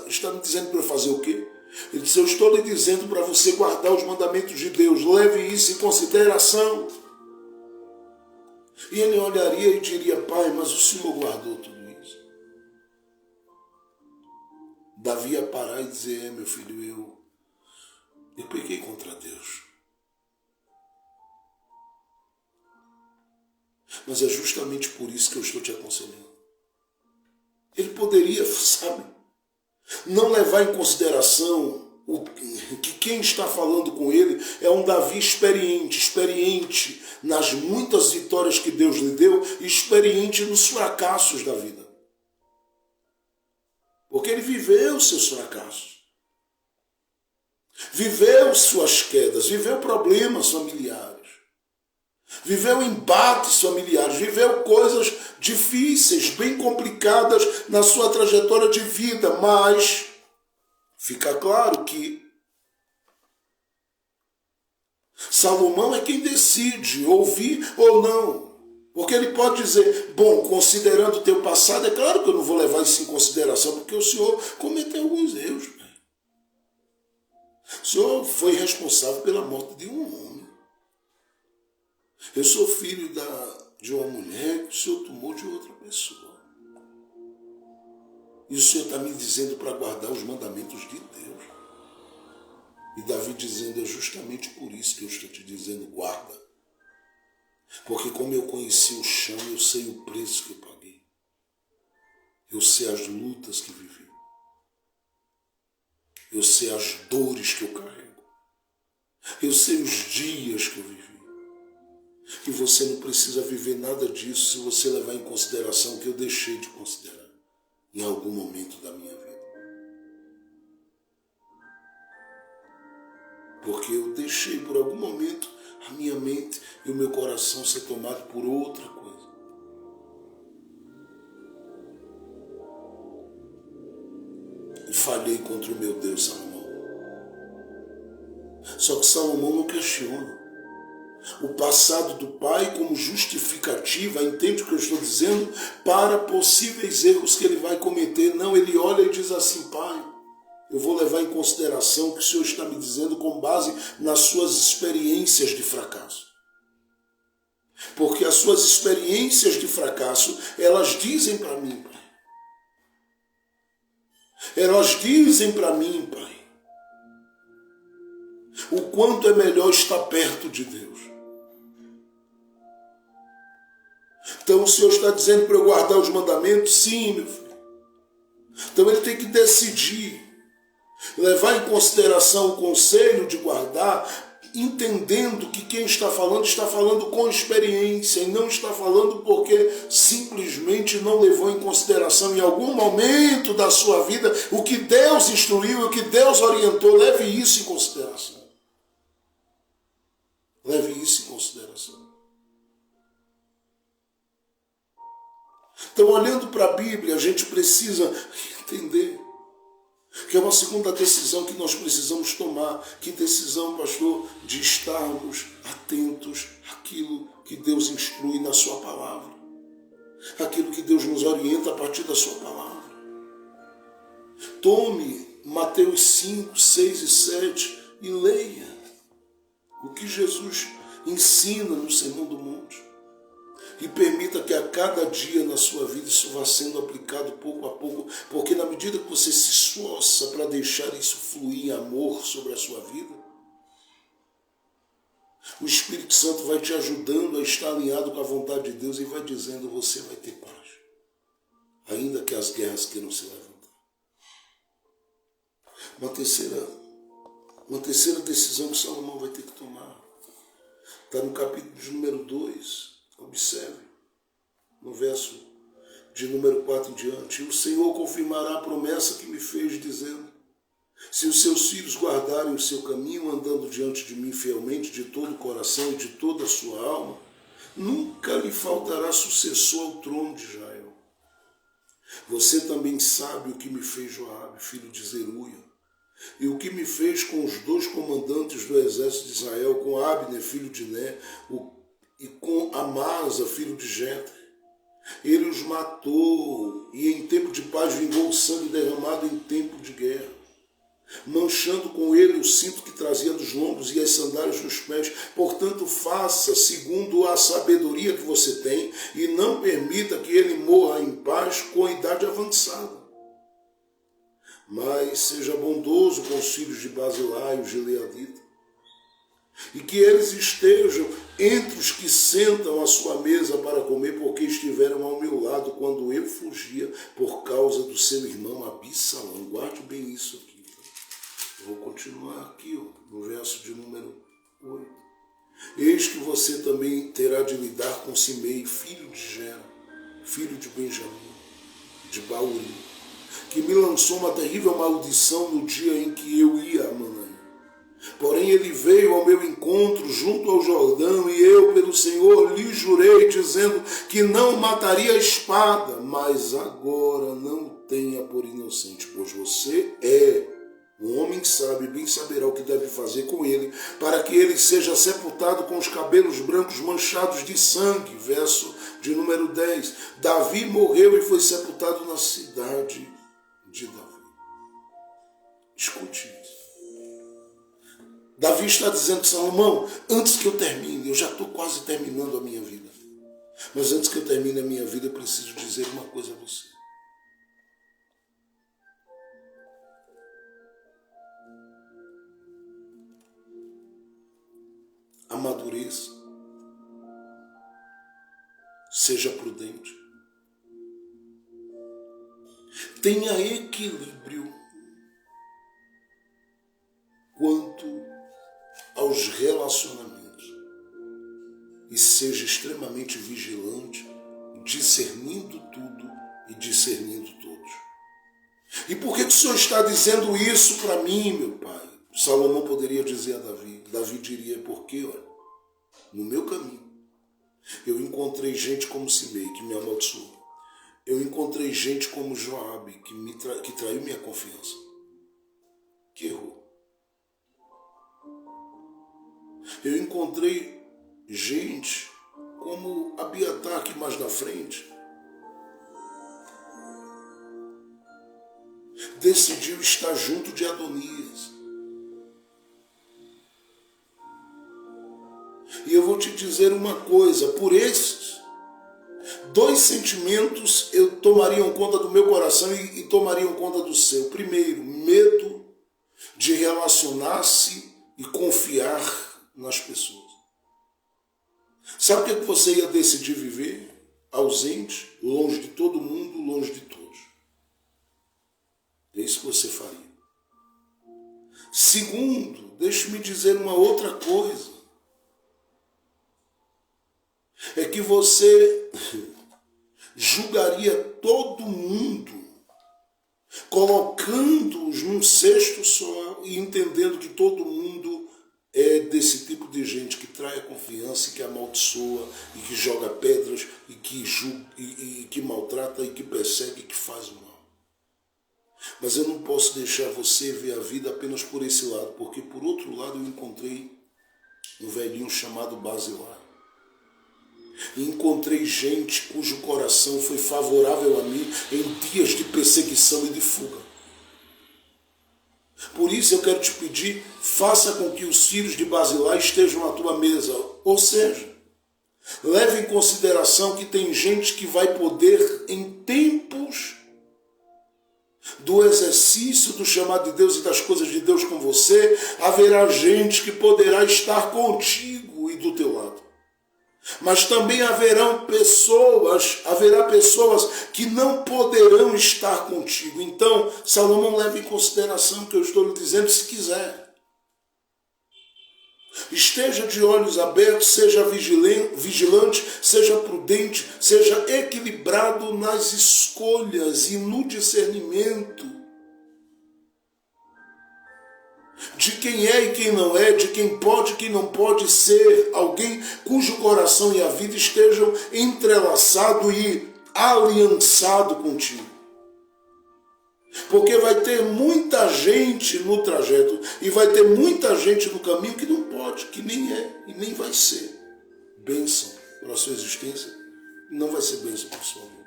está me dizendo para eu fazer o quê? Ele disse: eu estou lhe dizendo para você guardar os mandamentos de Deus, leve isso em consideração. E ele olharia e diria: pai, mas o senhor guardou tudo isso. Davi ia parar e dizer: meu filho, eu pequei contra Deus. Mas é justamente por isso que eu estou te aconselhando. Ele poderia, sabe, não levar em consideração que quem está falando com ele é um Davi experiente nas muitas vitórias que Deus lhe deu e experiente nos fracassos da vida. Porque ele viveu seus fracassos, viveu suas quedas, viveu problemas familiares, viveu embates familiares, viveu coisas difíceis, bem complicadas na sua trajetória de vida, mas fica claro que Salomão é quem decide ouvir ou não. Porque ele pode dizer: bom, considerando o teu passado, é claro que eu não vou levar isso em consideração, porque o senhor cometeu alguns erros. O senhor foi responsável pela morte de um homem. Eu sou filho de uma mulher que o senhor tomou de outra pessoa. E o senhor está me dizendo para guardar os mandamentos de Deus. E Davi dizendo: é justamente por isso que eu estou te dizendo, guarda. Porque como eu conheci o chão, eu sei o preço que eu paguei. Eu sei as lutas que vivi. Eu sei as dores que eu carrego. Eu sei os dias que eu vivi. E você não precisa viver nada disso se você levar em consideração o que eu deixei de considerar em algum momento da minha vida. Porque eu deixei por algum momento a minha mente e o meu coração ser tomado por outra coisa. E falhei contra o meu Deus, Salomão. Só que Salomão não questiona o passado do pai como justificativa, entende o que eu estou dizendo, para possíveis erros que ele vai cometer. Não, ele olha e diz assim: pai, eu vou levar em consideração o que o senhor está me dizendo com base nas suas experiências de fracasso. Porque as suas experiências de fracasso, elas dizem para mim, pai. Elas dizem para mim, pai, o quanto é melhor estar perto de Deus. Então o Senhor está dizendo para eu guardar os mandamentos? Sim, meu filho. Então ele tem que decidir, levar em consideração o conselho de guardar, entendendo que quem está falando com experiência e não está falando porque simplesmente não levou em consideração em algum momento da sua vida o que Deus instruiu, o que Deus orientou. Leve isso em consideração. Leve isso em consideração. Então, olhando para a Bíblia, a gente precisa entender que é uma segunda decisão que nós precisamos tomar. Que decisão, pastor? De estarmos atentos àquilo que Deus instrui na sua palavra. Aquilo que Deus nos orienta a partir da sua palavra. Tome Mateus 5, 6 e 7 e leia o que Jesus ensina no Sermão do Monte. E permita que a cada dia na sua vida isso vá sendo aplicado pouco a pouco, porque na medida que você se esforça para deixar isso fluir em amor sobre a sua vida, o Espírito Santo vai te ajudando a estar alinhado com a vontade de Deus e vai dizendo: você vai ter paz, ainda que as guerras queiram se levantar. Uma terceira decisão que Salomão vai ter que tomar está no capítulo de número 2. Observe, no verso de número 4 em diante: o Senhor confirmará a promessa que me fez, dizendo: Se os seus filhos guardarem o seu caminho, andando diante de mim fielmente, de todo o coração e de toda a sua alma, nunca lhe faltará sucessor ao trono de Israel. Você também sabe o que me fez Joabe, filho de Zeruia, e o que me fez com os 2 comandantes do exército de Israel, com Abner, filho de Ner, e com Amasa, filho de Jeter. Ele os matou, e em tempo de paz vingou o sangue derramado em tempo de guerra, manchando com ele o cinto que trazia dos lombos e as sandálias dos pés. Portanto, faça segundo a sabedoria que você tem, e não permita que ele morra em paz com a idade avançada. Mas seja bondoso com os filhos de Basilai, os gileaditas, e que eles estejam entre os que sentam à sua mesa para comer, porque estiveram ao meu lado quando eu fugia por causa do seu irmão Abissalão. Guarde bem isso aqui. Vou continuar aqui, no verso de número 8. Eis que você também terá de lidar com Simei, filho de Gera, filho de Benjamim, de Bauri, que me lançou uma terrível maldição no dia em que eu ia a Manaim. Porém ele veio ao meu encontro junto ao Jordão, e eu, pelo Senhor, lhe jurei, dizendo que não mataria a espada. Mas agora não tenha por inocente, pois você é um homem que sabe, bem saberá o que deve fazer com ele, para que ele seja sepultado com os cabelos brancos manchados de sangue. Verso de número 10. Davi morreu e foi sepultado na cidade de Davi. Escute isso. Davi está dizendo: Salomão, antes que eu termine, eu já estou quase terminando a minha vida, mas antes que eu termine a minha vida, eu preciso dizer uma coisa a você. Amadureça, seja prudente, tenha equilíbrio quanto aos relacionamentos e seja extremamente vigilante, discernindo tudo e discernindo todos. E por que o Senhor está dizendo isso para mim, meu pai? Salomão poderia dizer a Davi. Davi diria: porque, olha, no meu caminho eu encontrei gente como Simei, que me amaldiçoou. Eu encontrei gente como Joabe, que traiu minha confiança, que errou. Eu encontrei gente como Abiatar, que mais na frente decidiu estar junto de Adonias. E eu vou te dizer uma coisa: por esses 2 sentimentos tomariam conta do meu coração e tomariam conta do seu. Primeiro, medo de relacionar-se e confiar nas pessoas. Sabe o que você ia decidir viver? Ausente, longe de todo mundo, longe de todos. É isso que você faria. Segundo, deixe-me dizer uma outra coisa. É que você julgaria todo mundo, colocando-os num cesto só e entendendo que todo mundo é desse tipo de gente que trai a confiança, e que amaldiçoa, e que joga pedras, e que julga, e que maltrata, e que persegue, e que faz o mal. Mas eu não posso deixar você ver a vida apenas por esse lado, porque por outro lado eu encontrei um velhinho chamado Basilai. E encontrei gente cujo coração foi favorável a mim em dias de perseguição e de fuga. Por isso eu quero te pedir: faça com que os filhos de Basilai estejam à tua mesa. Ou seja, leve em consideração que tem gente que vai poder, em tempos do exercício do chamado de Deus e das coisas de Deus com você, haverá gente que poderá estar contigo e do teu lado. Mas também haverá pessoas que não poderão estar contigo. Então, Salomão, leve em consideração o que eu estou lhe dizendo, se quiser. Esteja de olhos abertos, seja vigilante, seja prudente, seja equilibrado nas escolhas e no discernimento. quem é e quem não é, de quem pode e quem não pode ser alguém cujo coração e a vida estejam entrelaçados e aliançados contigo. Porque vai ter muita gente no trajeto e vai ter muita gente no caminho que não pode, que nem é e nem vai ser bênção para a sua existência, não vai ser bênção para a sua vida.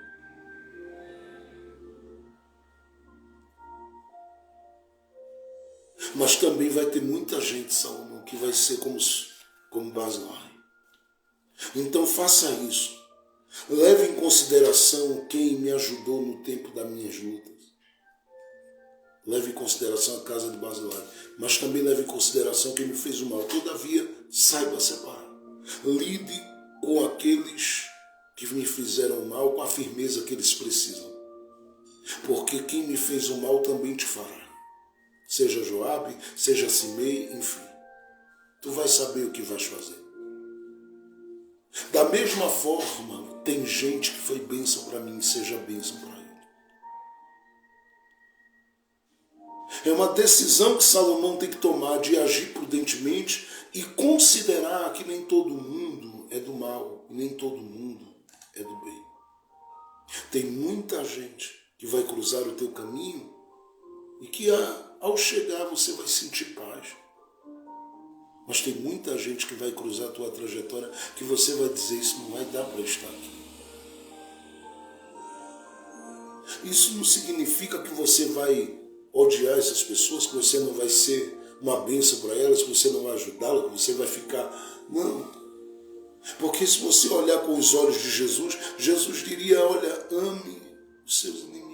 Mas também vai ter muita gente, Salomão, que vai ser como Basilai. Então faça isso. Leve em consideração quem me ajudou no tempo das minhas lutas. Leve em consideração a casa de Basilai. Mas também leve em consideração quem me fez o mal. Todavia, saiba separar. Lide com aqueles que me fizeram mal com a firmeza que eles precisam. Porque quem me fez o mal também te fará. Seja Joabe, seja Simei, enfim. Tu vais saber o que vais fazer. Da mesma forma, tem gente que foi bênção para mim, seja bênção para ele. É uma decisão que Salomão tem que tomar de agir prudentemente e considerar que nem todo mundo é do mal, nem todo mundo é do bem. Tem muita gente que vai cruzar o teu caminho e que ao chegar você vai sentir paz. Mas tem muita gente que vai cruzar a tua trajetória que você vai dizer, isso não vai dar para estar aqui. Isso não significa que você vai odiar essas pessoas, que você não vai ser uma bênção para elas, que você não vai ajudá-las, que você vai ficar... Não. Porque se você olhar com os olhos de Jesus, Jesus diria, olha, ame os seus inimigos.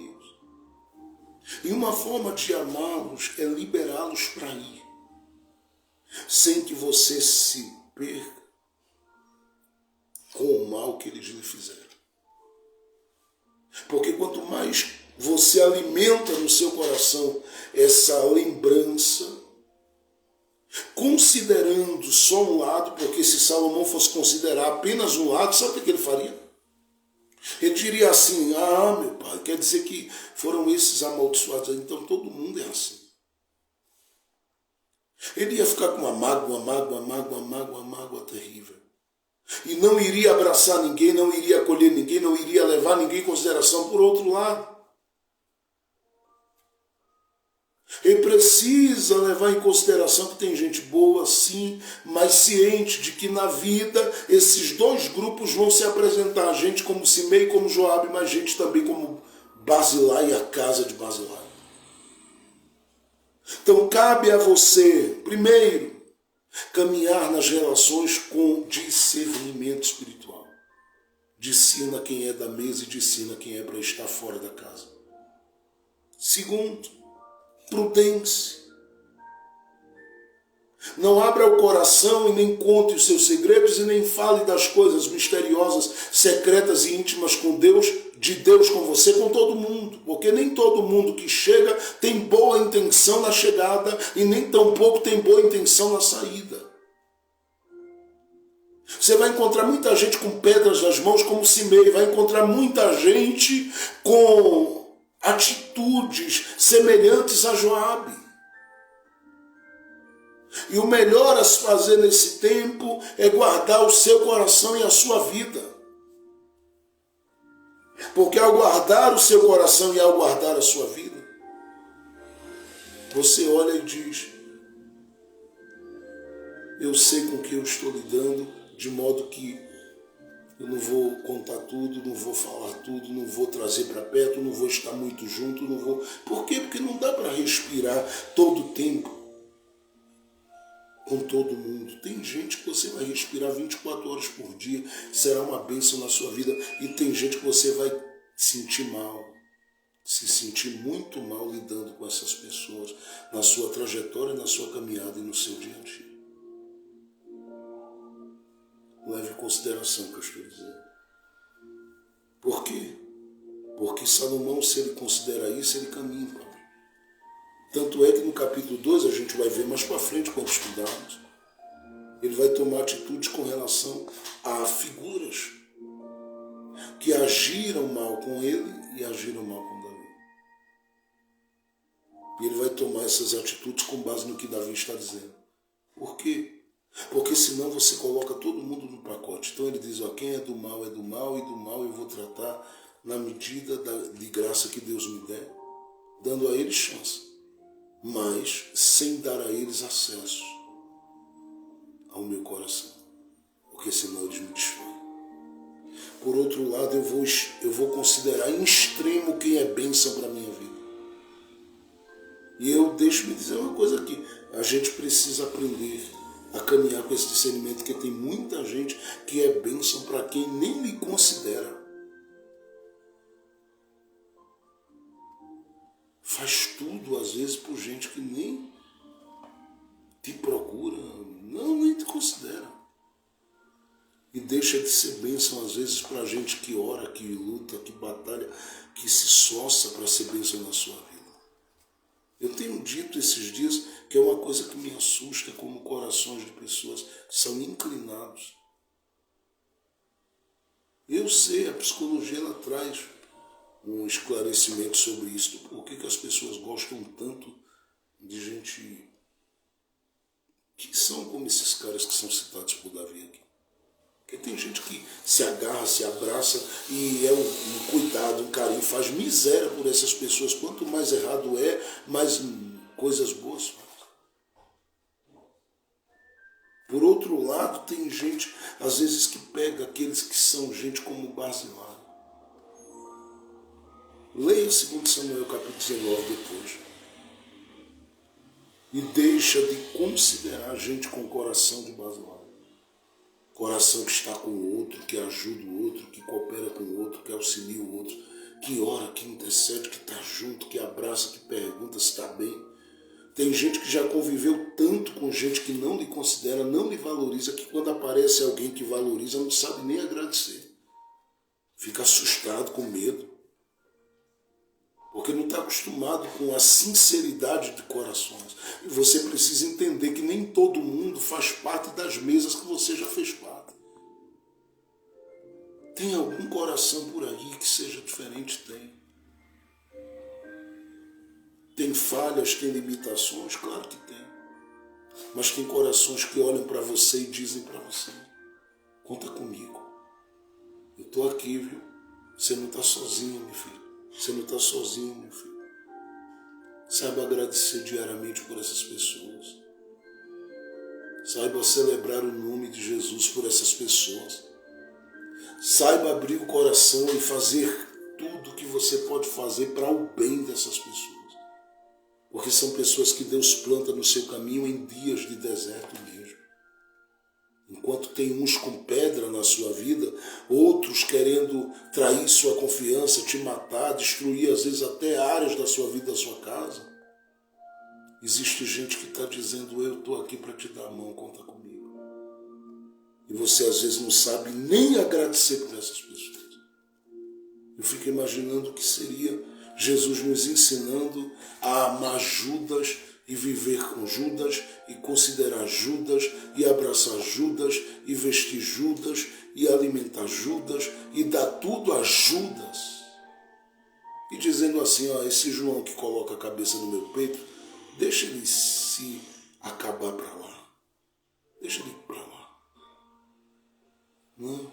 E uma forma de amá-los é liberá-los para ir, sem que você se perca com o mal que eles lhe fizeram. Porque quanto mais você alimenta no seu coração essa lembrança, considerando só um lado, porque se Salomão fosse considerar apenas um lado, sabe o que ele faria? Ele diria assim, meu pai, quer dizer que foram esses amaldiçoados, então todo mundo é assim. Ele ia ficar com uma mágoa terrível. E não iria abraçar ninguém, não iria acolher ninguém, não iria levar ninguém em consideração. Por outro lado, ele precisa levar em consideração que tem gente boa, sim, mas ciente de que na vida esses dois grupos vão se apresentar. Gente como Simei, como Joabe, mas gente também como Basilai e a casa de Basilai. Então cabe a você, primeiro, caminhar nas relações com discernimento espiritual. Discina quem é da mesa e discina quem é para estar fora da casa. Segundo, prudência. Não abra o coração e nem conte os seus segredos e nem fale das coisas misteriosas, secretas e íntimas com Deus, de Deus com você, com todo mundo. Porque nem todo mundo que chega tem boa intenção na chegada e nem tampouco tem boa intenção na saída. Você vai encontrar muita gente com pedras nas mãos como Simei, vai encontrar muita gente com atitudes semelhantes a Joabe. E o melhor a se fazer nesse tempo é guardar o seu coração e a sua vida. Porque ao guardar o seu coração e ao guardar a sua vida, você olha e diz, eu sei com o que eu estou lidando, de modo que eu não vou contar tudo, não vou falar tudo, não vou trazer para perto, não vou estar muito junto, não vou... Por quê? Porque não dá para respirar todo o tempo com todo mundo. Tem gente que você vai respirar 24 horas por dia, será uma bênção na sua vida, e tem gente que você vai sentir mal, se sentir muito mal lidando com essas pessoas, na sua trajetória, na sua caminhada e no seu dia a dia. Leve em consideração o que eu estou dizendo. Por quê? Porque Salomão, se ele considera isso, ele caminha para mim. Tanto é que no capítulo 2, a gente vai ver mais para frente, quando estudarmos, ele vai tomar atitudes com relação a figuras que agiram mal com ele e agiram mal com Davi. E ele vai tomar essas atitudes com base no que Davi está dizendo. Por quê? Porque senão você coloca todo mundo no pacote. Então ele diz, ó, quem é do mal, e do mal eu vou tratar na medida de graça que Deus me der, dando a eles chance, mas sem dar a eles acesso ao meu coração, porque senão eles me destroem. Por outro lado, eu vou considerar em extremo quem é bênção para a minha vida. E eu deixo me dizer uma coisa aqui, a gente precisa aprender a caminhar com esse discernimento, porque tem muita gente que é bênção para quem nem lhe considera. Faz tudo, às vezes, por gente que nem te procura, nem te considera. E deixa de ser bênção, às vezes, para gente que ora, que luta, que batalha, que se esforça para ser bênção na sua vida. Eu tenho dito esses dias que é uma coisa que me assusta, como corações de pessoas são inclinados. Eu sei, a psicologia ela traz um esclarecimento sobre isso. Por que as pessoas gostam tanto de gente que são como esses caras que são citados por Davi aqui? Porque tem gente que se agarra, se abraça e é um cuidado, um carinho, faz miséria por essas pessoas. Quanto mais errado é, mais coisas boas faz. Por outro lado, tem gente, às vezes, que pega aqueles que são gente como Barzilai. Leia 2 Samuel capítulo 19 depois. E deixa de considerar gente com o coração de Barzilai. Coração que está com o outro, que ajuda o outro, que coopera com o outro, que auxilia o outro, que ora, que intercede, que está junto, que abraça, que pergunta se está bem. Tem gente que já conviveu tanto com gente que não lhe considera, não lhe valoriza, que quando aparece alguém que valoriza, não sabe nem agradecer. Fica assustado, com medo. Porque não está acostumado com a sinceridade de corações. E você precisa entender que nem todo mundo faz parte das mesas que você já fez parte. Tem algum coração por aí que seja diferente? Tem. Tem falhas, tem limitações? Claro que tem. Mas tem corações que olham para você e dizem para você, conta comigo. Eu estou aqui, viu? Você não está sozinho, meu filho. Você não está sozinho, meu filho. Saiba agradecer diariamente por essas pessoas. Saiba celebrar o nome de Jesus por essas pessoas. Saiba abrir o coração e fazer tudo o que você pode fazer para o bem dessas pessoas. Porque são pessoas que Deus planta no seu caminho em dias de deserto mesmo. Enquanto tem uns com pedra na sua vida, outros querendo trair sua confiança, te matar, destruir às vezes até áreas da sua vida, da sua casa. Existe gente que está dizendo, eu estou aqui para te dar a mão, conta comigo. E você às vezes não sabe nem agradecer por essas pessoas. Eu fico imaginando o que seria Jesus nos ensinando a amar Judas e viver com Judas e considerar Judas e abraçar Judas e vestir Judas e alimentar Judas e dar tudo a Judas. E dizendo assim, ó, esse João que coloca a cabeça no meu peito, deixa ele se acabar para lá. Deixa ele ir para lá. Não.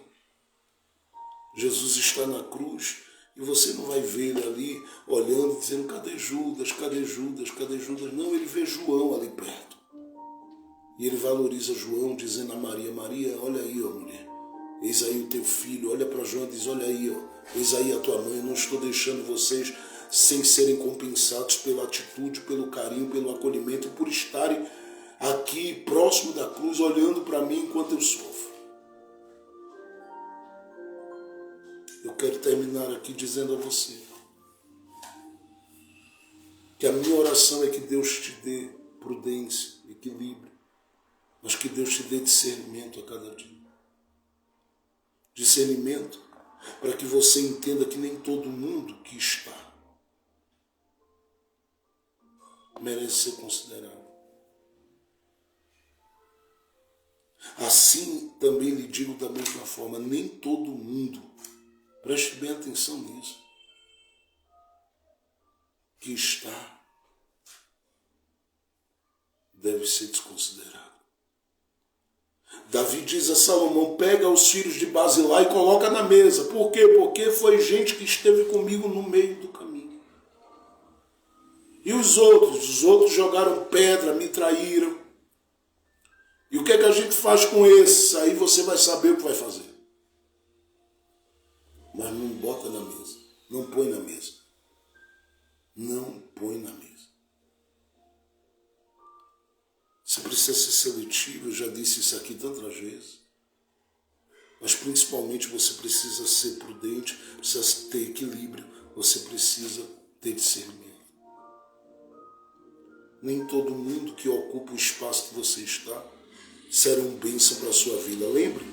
Jesus está na cruz e você não vai ver ele ali olhando, dizendo, cadê Judas, cadê Judas, cadê Judas? Não, ele vê João ali perto. E ele valoriza João, dizendo a Maria, Maria, olha aí, ó mulher, eis aí o teu filho. Olha para João e diz, olha aí, ó, eis aí a tua mãe. Eu não estou deixando vocês sem serem compensados pela atitude, pelo carinho, pelo acolhimento e por estarem aqui próximo da cruz, olhando para mim enquanto eu sofro. Eu quero terminar aqui dizendo a você que a minha oração é que Deus te dê prudência, equilíbrio, mas que Deus te dê discernimento a cada dia. Discernimento para que você entenda que nem todo mundo que está merece ser considerado. Assim também lhe digo da mesma forma, nem todo mundo, preste bem atenção nisso, que está deve ser desconsiderado. Davi diz a Salomão, pega os filhos de Basilá e coloca na mesa. Por quê? Porque foi gente que esteve comigo no meio do caminho. E os outros? Os outros jogaram pedra, me traíram. E o que é que a gente faz com esses? Aí você vai saber o que vai fazer. Mas não bota na mesa. Não põe na mesa. Não põe na mesa. Você precisa ser seletivo, eu já disse isso aqui tantas vezes. Mas principalmente você precisa ser prudente, precisa ter equilíbrio, você precisa ter discernimento. Nem todo mundo que ocupa o espaço que você está será um bênção para a sua vida. Lembre,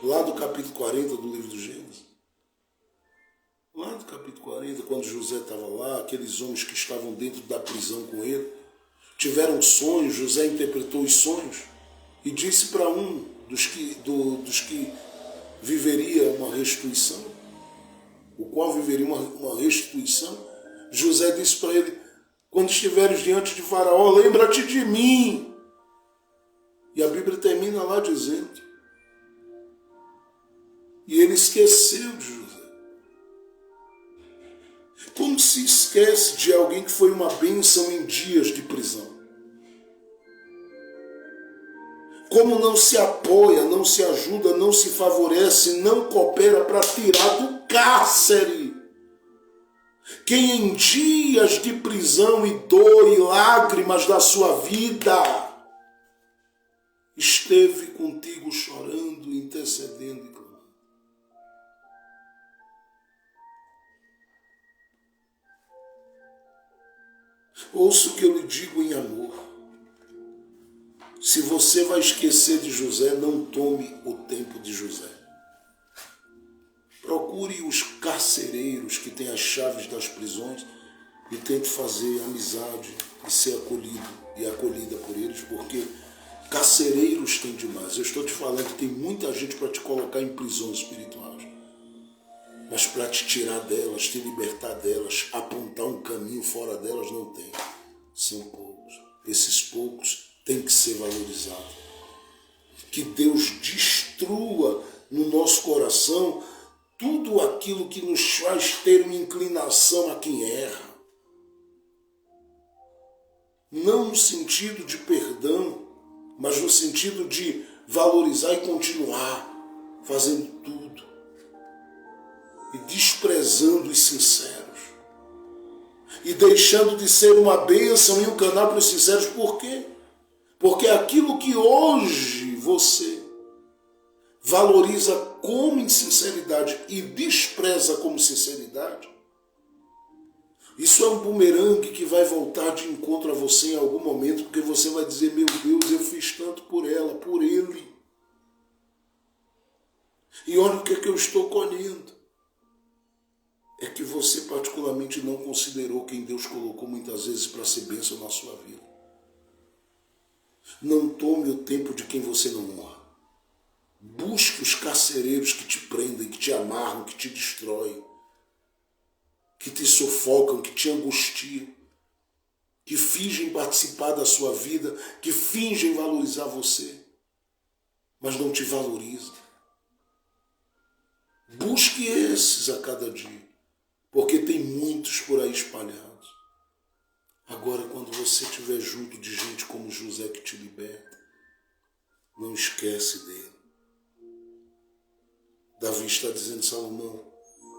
lá do capítulo 40 do livro do Gênesis. Lá do capítulo 40, quando José estava lá, aqueles homens que estavam dentro da prisão com ele, tiveram sonhos, José interpretou os sonhos e disse para um dos que viveria uma restituição, o qual viveria uma restituição, José disse para ele, quando estiveres diante de Faraó, lembra-te de mim. E a Bíblia termina lá dizendo, e ele esqueceu de José. Como se esquece de alguém que foi uma bênção em dias de prisão? Como não se apoia, não se ajuda, não se favorece, não coopera para tirar do cárcere? Quem em dias de prisão e dor e lágrimas da sua vida esteve contigo chorando, intercedendo e clamando? Ouça o que eu lhe digo em amor. Se você vai esquecer de José, não tome o tempo de José. Procure os carcereiros que têm as chaves das prisões e tente fazer amizade e ser acolhido e acolhida por eles, porque carcereiros tem demais. Eu estou te falando que tem muita gente para te colocar em prisões espirituais, mas para te tirar delas, te libertar delas, apontar um caminho fora delas, não tem. São poucos. Esses poucos têm que ser valorizados. Que Deus destrua no nosso coração tudo aquilo que nos faz ter uma inclinação a quem erra. Não no sentido de perdão, mas no sentido de valorizar e continuar fazendo tudo. E desprezando os sinceros. E deixando de ser uma bênção e um canal para os sinceros. Por quê? Porque aquilo que hoje você valoriza como insinceridade e despreza como sinceridade, isso é um bumerangue que vai voltar de encontro a você em algum momento, porque você vai dizer, meu Deus, eu fiz tanto por ela, por ele. E olha o que é que eu estou colhendo. É que você particularmente não considerou quem Deus colocou muitas vezes para ser bênção na sua vida. Não tome o tempo de quem você não honra. Busque os carcereiros que te prendem, que te amarram, que te destroem, que te sufocam, que te angustiam, que fingem participar da sua vida, que fingem valorizar você, mas não te valorizam. Busque esses a cada dia, porque tem muitos por aí espalhados. Agora, quando você estiver junto de gente como José que te liberta, não esquece dele. Davi está dizendo, Salomão,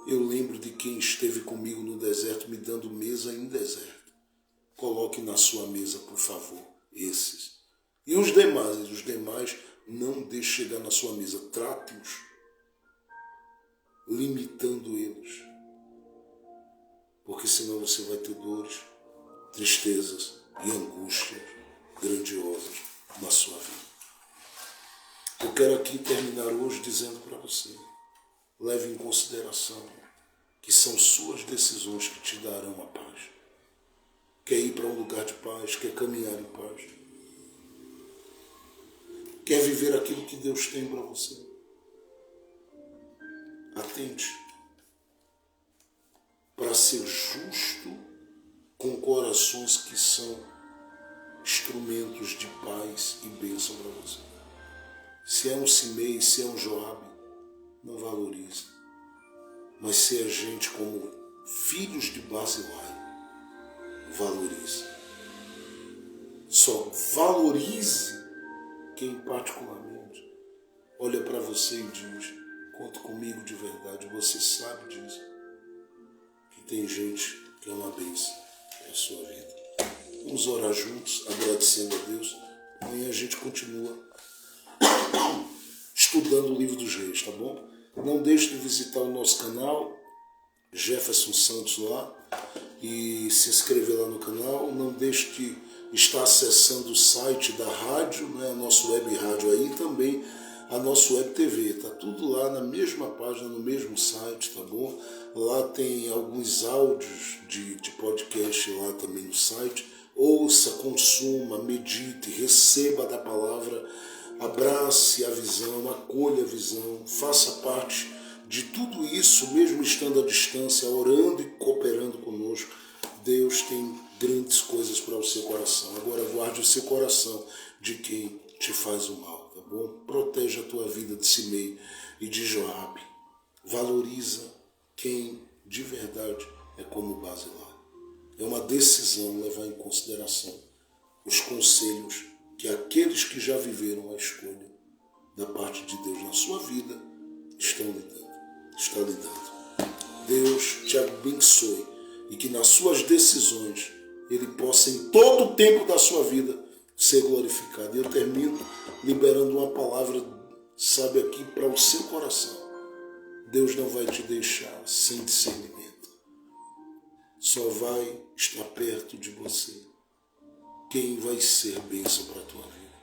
eu lembro de quem esteve comigo no deserto, me dando mesa em deserto. Coloque na sua mesa, por favor, esses. E os demais, não deixe chegar na sua mesa. Trate-os, limitando eles. Porque senão você vai ter dores, tristezas e angústias grandiosas na sua vida. Eu quero aqui terminar hoje dizendo para você, leve em consideração que são suas decisões que te darão a paz. Quer ir para um lugar de paz, quer caminhar em paz, quer viver aquilo que Deus tem para você. Atente para ser justo com corações que instrumentos de paz e bênção para você. Se é um Simei, se é um Joabe, não valorize. Mas se é gente como filhos de Barzilai, valorize. Só valorize quem particularmente olha para você e diz: conta comigo de verdade. Você sabe disso. Que tem gente que é uma bênção para a sua vida. Vamos orar juntos, agradecendo a Deus. Amanhã a gente continua estudando o livro dos reis, tá bom? Não deixe de visitar o nosso canal, Jefferson Santos lá, e se inscrever lá no canal. Não deixe de estar acessando o site da rádio, né, a nossa web rádio aí, e também a nossa web TV. Tá tudo lá na mesma página, no mesmo site, tá bom? Lá tem alguns áudios de podcast lá também no site. Ouça, consuma, medite, receba da palavra, abrace a visão, acolha a visão, faça parte de tudo isso, mesmo estando à distância, orando e cooperando conosco. Deus tem grandes coisas para o seu coração. Agora guarde o seu coração de quem te faz o mal, tá bom? Proteja a tua vida de Simei e de Joabe. Valoriza quem de verdade é como Barzilai. É uma decisão levar em consideração os conselhos que aqueles que já viveram a escolha da parte de Deus na sua vida está lhe dando. Deus te abençoe e que nas suas decisões Ele possa em todo o tempo da sua vida ser glorificado. E eu termino liberando uma palavra, sabe, aqui para o seu coração. Deus não vai te deixar sem discernimento. Só vai estar perto de você quem vai ser bênção para a tua vida.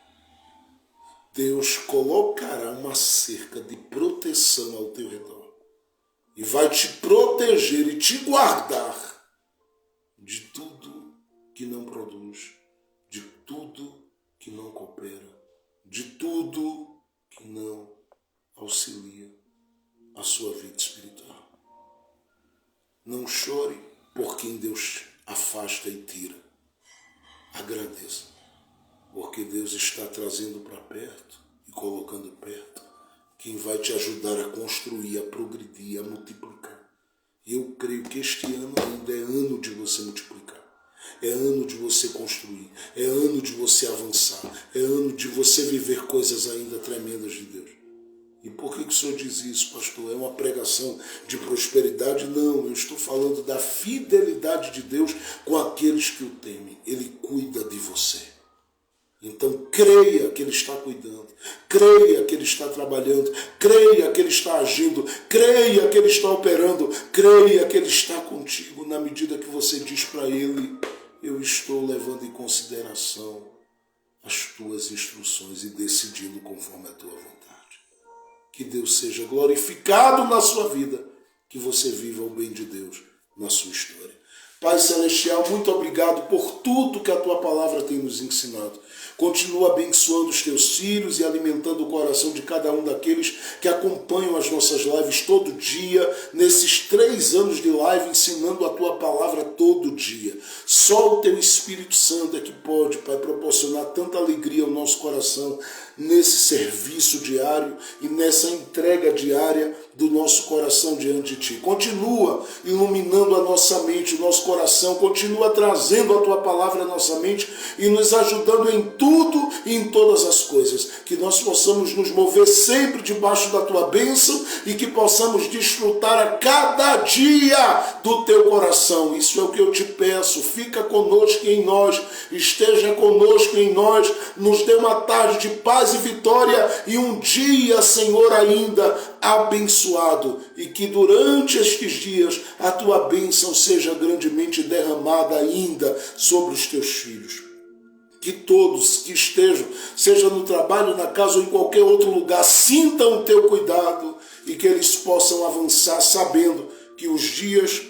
Deus colocará uma cerca de proteção ao teu redor e vai te proteger e te guardar de tudo que não produz, de tudo que não coopera, de tudo que não auxilia a sua vida espiritual. Não chore por quem Deus afasta e tira. Agradeça, porque Deus está trazendo para perto e colocando perto quem vai te ajudar a construir, a progredir, a multiplicar. E eu creio que este ano ainda é ano de você multiplicar, é ano de você construir, é ano de você avançar, é ano de você viver coisas ainda tremendas de Deus. E por que o senhor diz isso, pastor? É uma pregação de prosperidade? Não, eu estou falando da fidelidade de Deus com aqueles que o temem. Ele cuida de você. Então creia que Ele está cuidando, creia que Ele está trabalhando, creia que Ele está agindo, creia que Ele está operando, creia que Ele está contigo na medida que você diz para Ele: eu estou levando em consideração as tuas instruções e decidindo conforme a tua vontade. Que Deus seja glorificado na sua vida, que você viva o bem de Deus na sua história. Pai Celestial, muito obrigado por tudo que a Tua palavra tem nos ensinado. Continua abençoando os Teus filhos e alimentando o coração de cada um daqueles que acompanham as nossas lives todo dia, nesses 3 anos de live, ensinando a Tua palavra todo dia. Só o Teu Espírito Santo é que pode, Pai, proporcionar tanta alegria ao nosso coração nesse serviço diário e nessa entrega diária do nosso coração diante de Ti. Continua iluminando a nossa mente, o nosso coração, continua trazendo a Tua palavra à nossa mente e nos ajudando em tudo e em todas as coisas. Que nós possamos nos mover sempre debaixo da Tua bênção e que possamos desfrutar a cada dia do Teu coração. Isso é o que eu te peço. Fica conosco e em nós, esteja conosco e em nós, nos dê uma tarde de paz e vitória e um dia, Senhor, ainda abençoado, e que durante estes dias a Tua bênção seja grandemente derramada ainda sobre os Teus filhos. Que todos que estejam, seja no trabalho, na casa ou em qualquer outro lugar, sintam o Teu cuidado e que eles possam avançar sabendo que os dias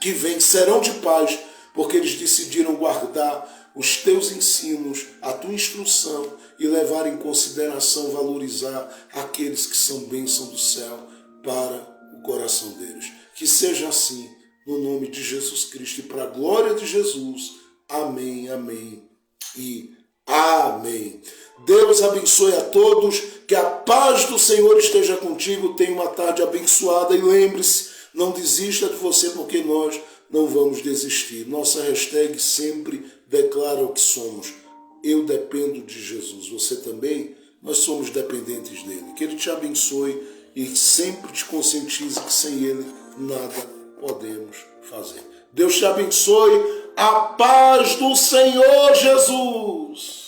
que vêm serão de paz, porque eles decidiram guardar os Teus ensinos, a Tua instrução e levar em consideração, valorizar aqueles que são bênção do céu para o coração deles. Que seja assim, no nome de Jesus Cristo e para a glória de Jesus. Amém, amém e amém. Deus abençoe a todos, que a paz do Senhor esteja contigo, tenha uma tarde abençoada e lembre-se, não desista de você porque nós não vamos desistir. Nossa hashtag sempre declara o que somos. Eu dependo de Jesus, você também? Nós somos dependentes dele. Que ele te abençoe e sempre te conscientize que sem ele nada podemos fazer. Deus te abençoe. A paz do Senhor Jesus.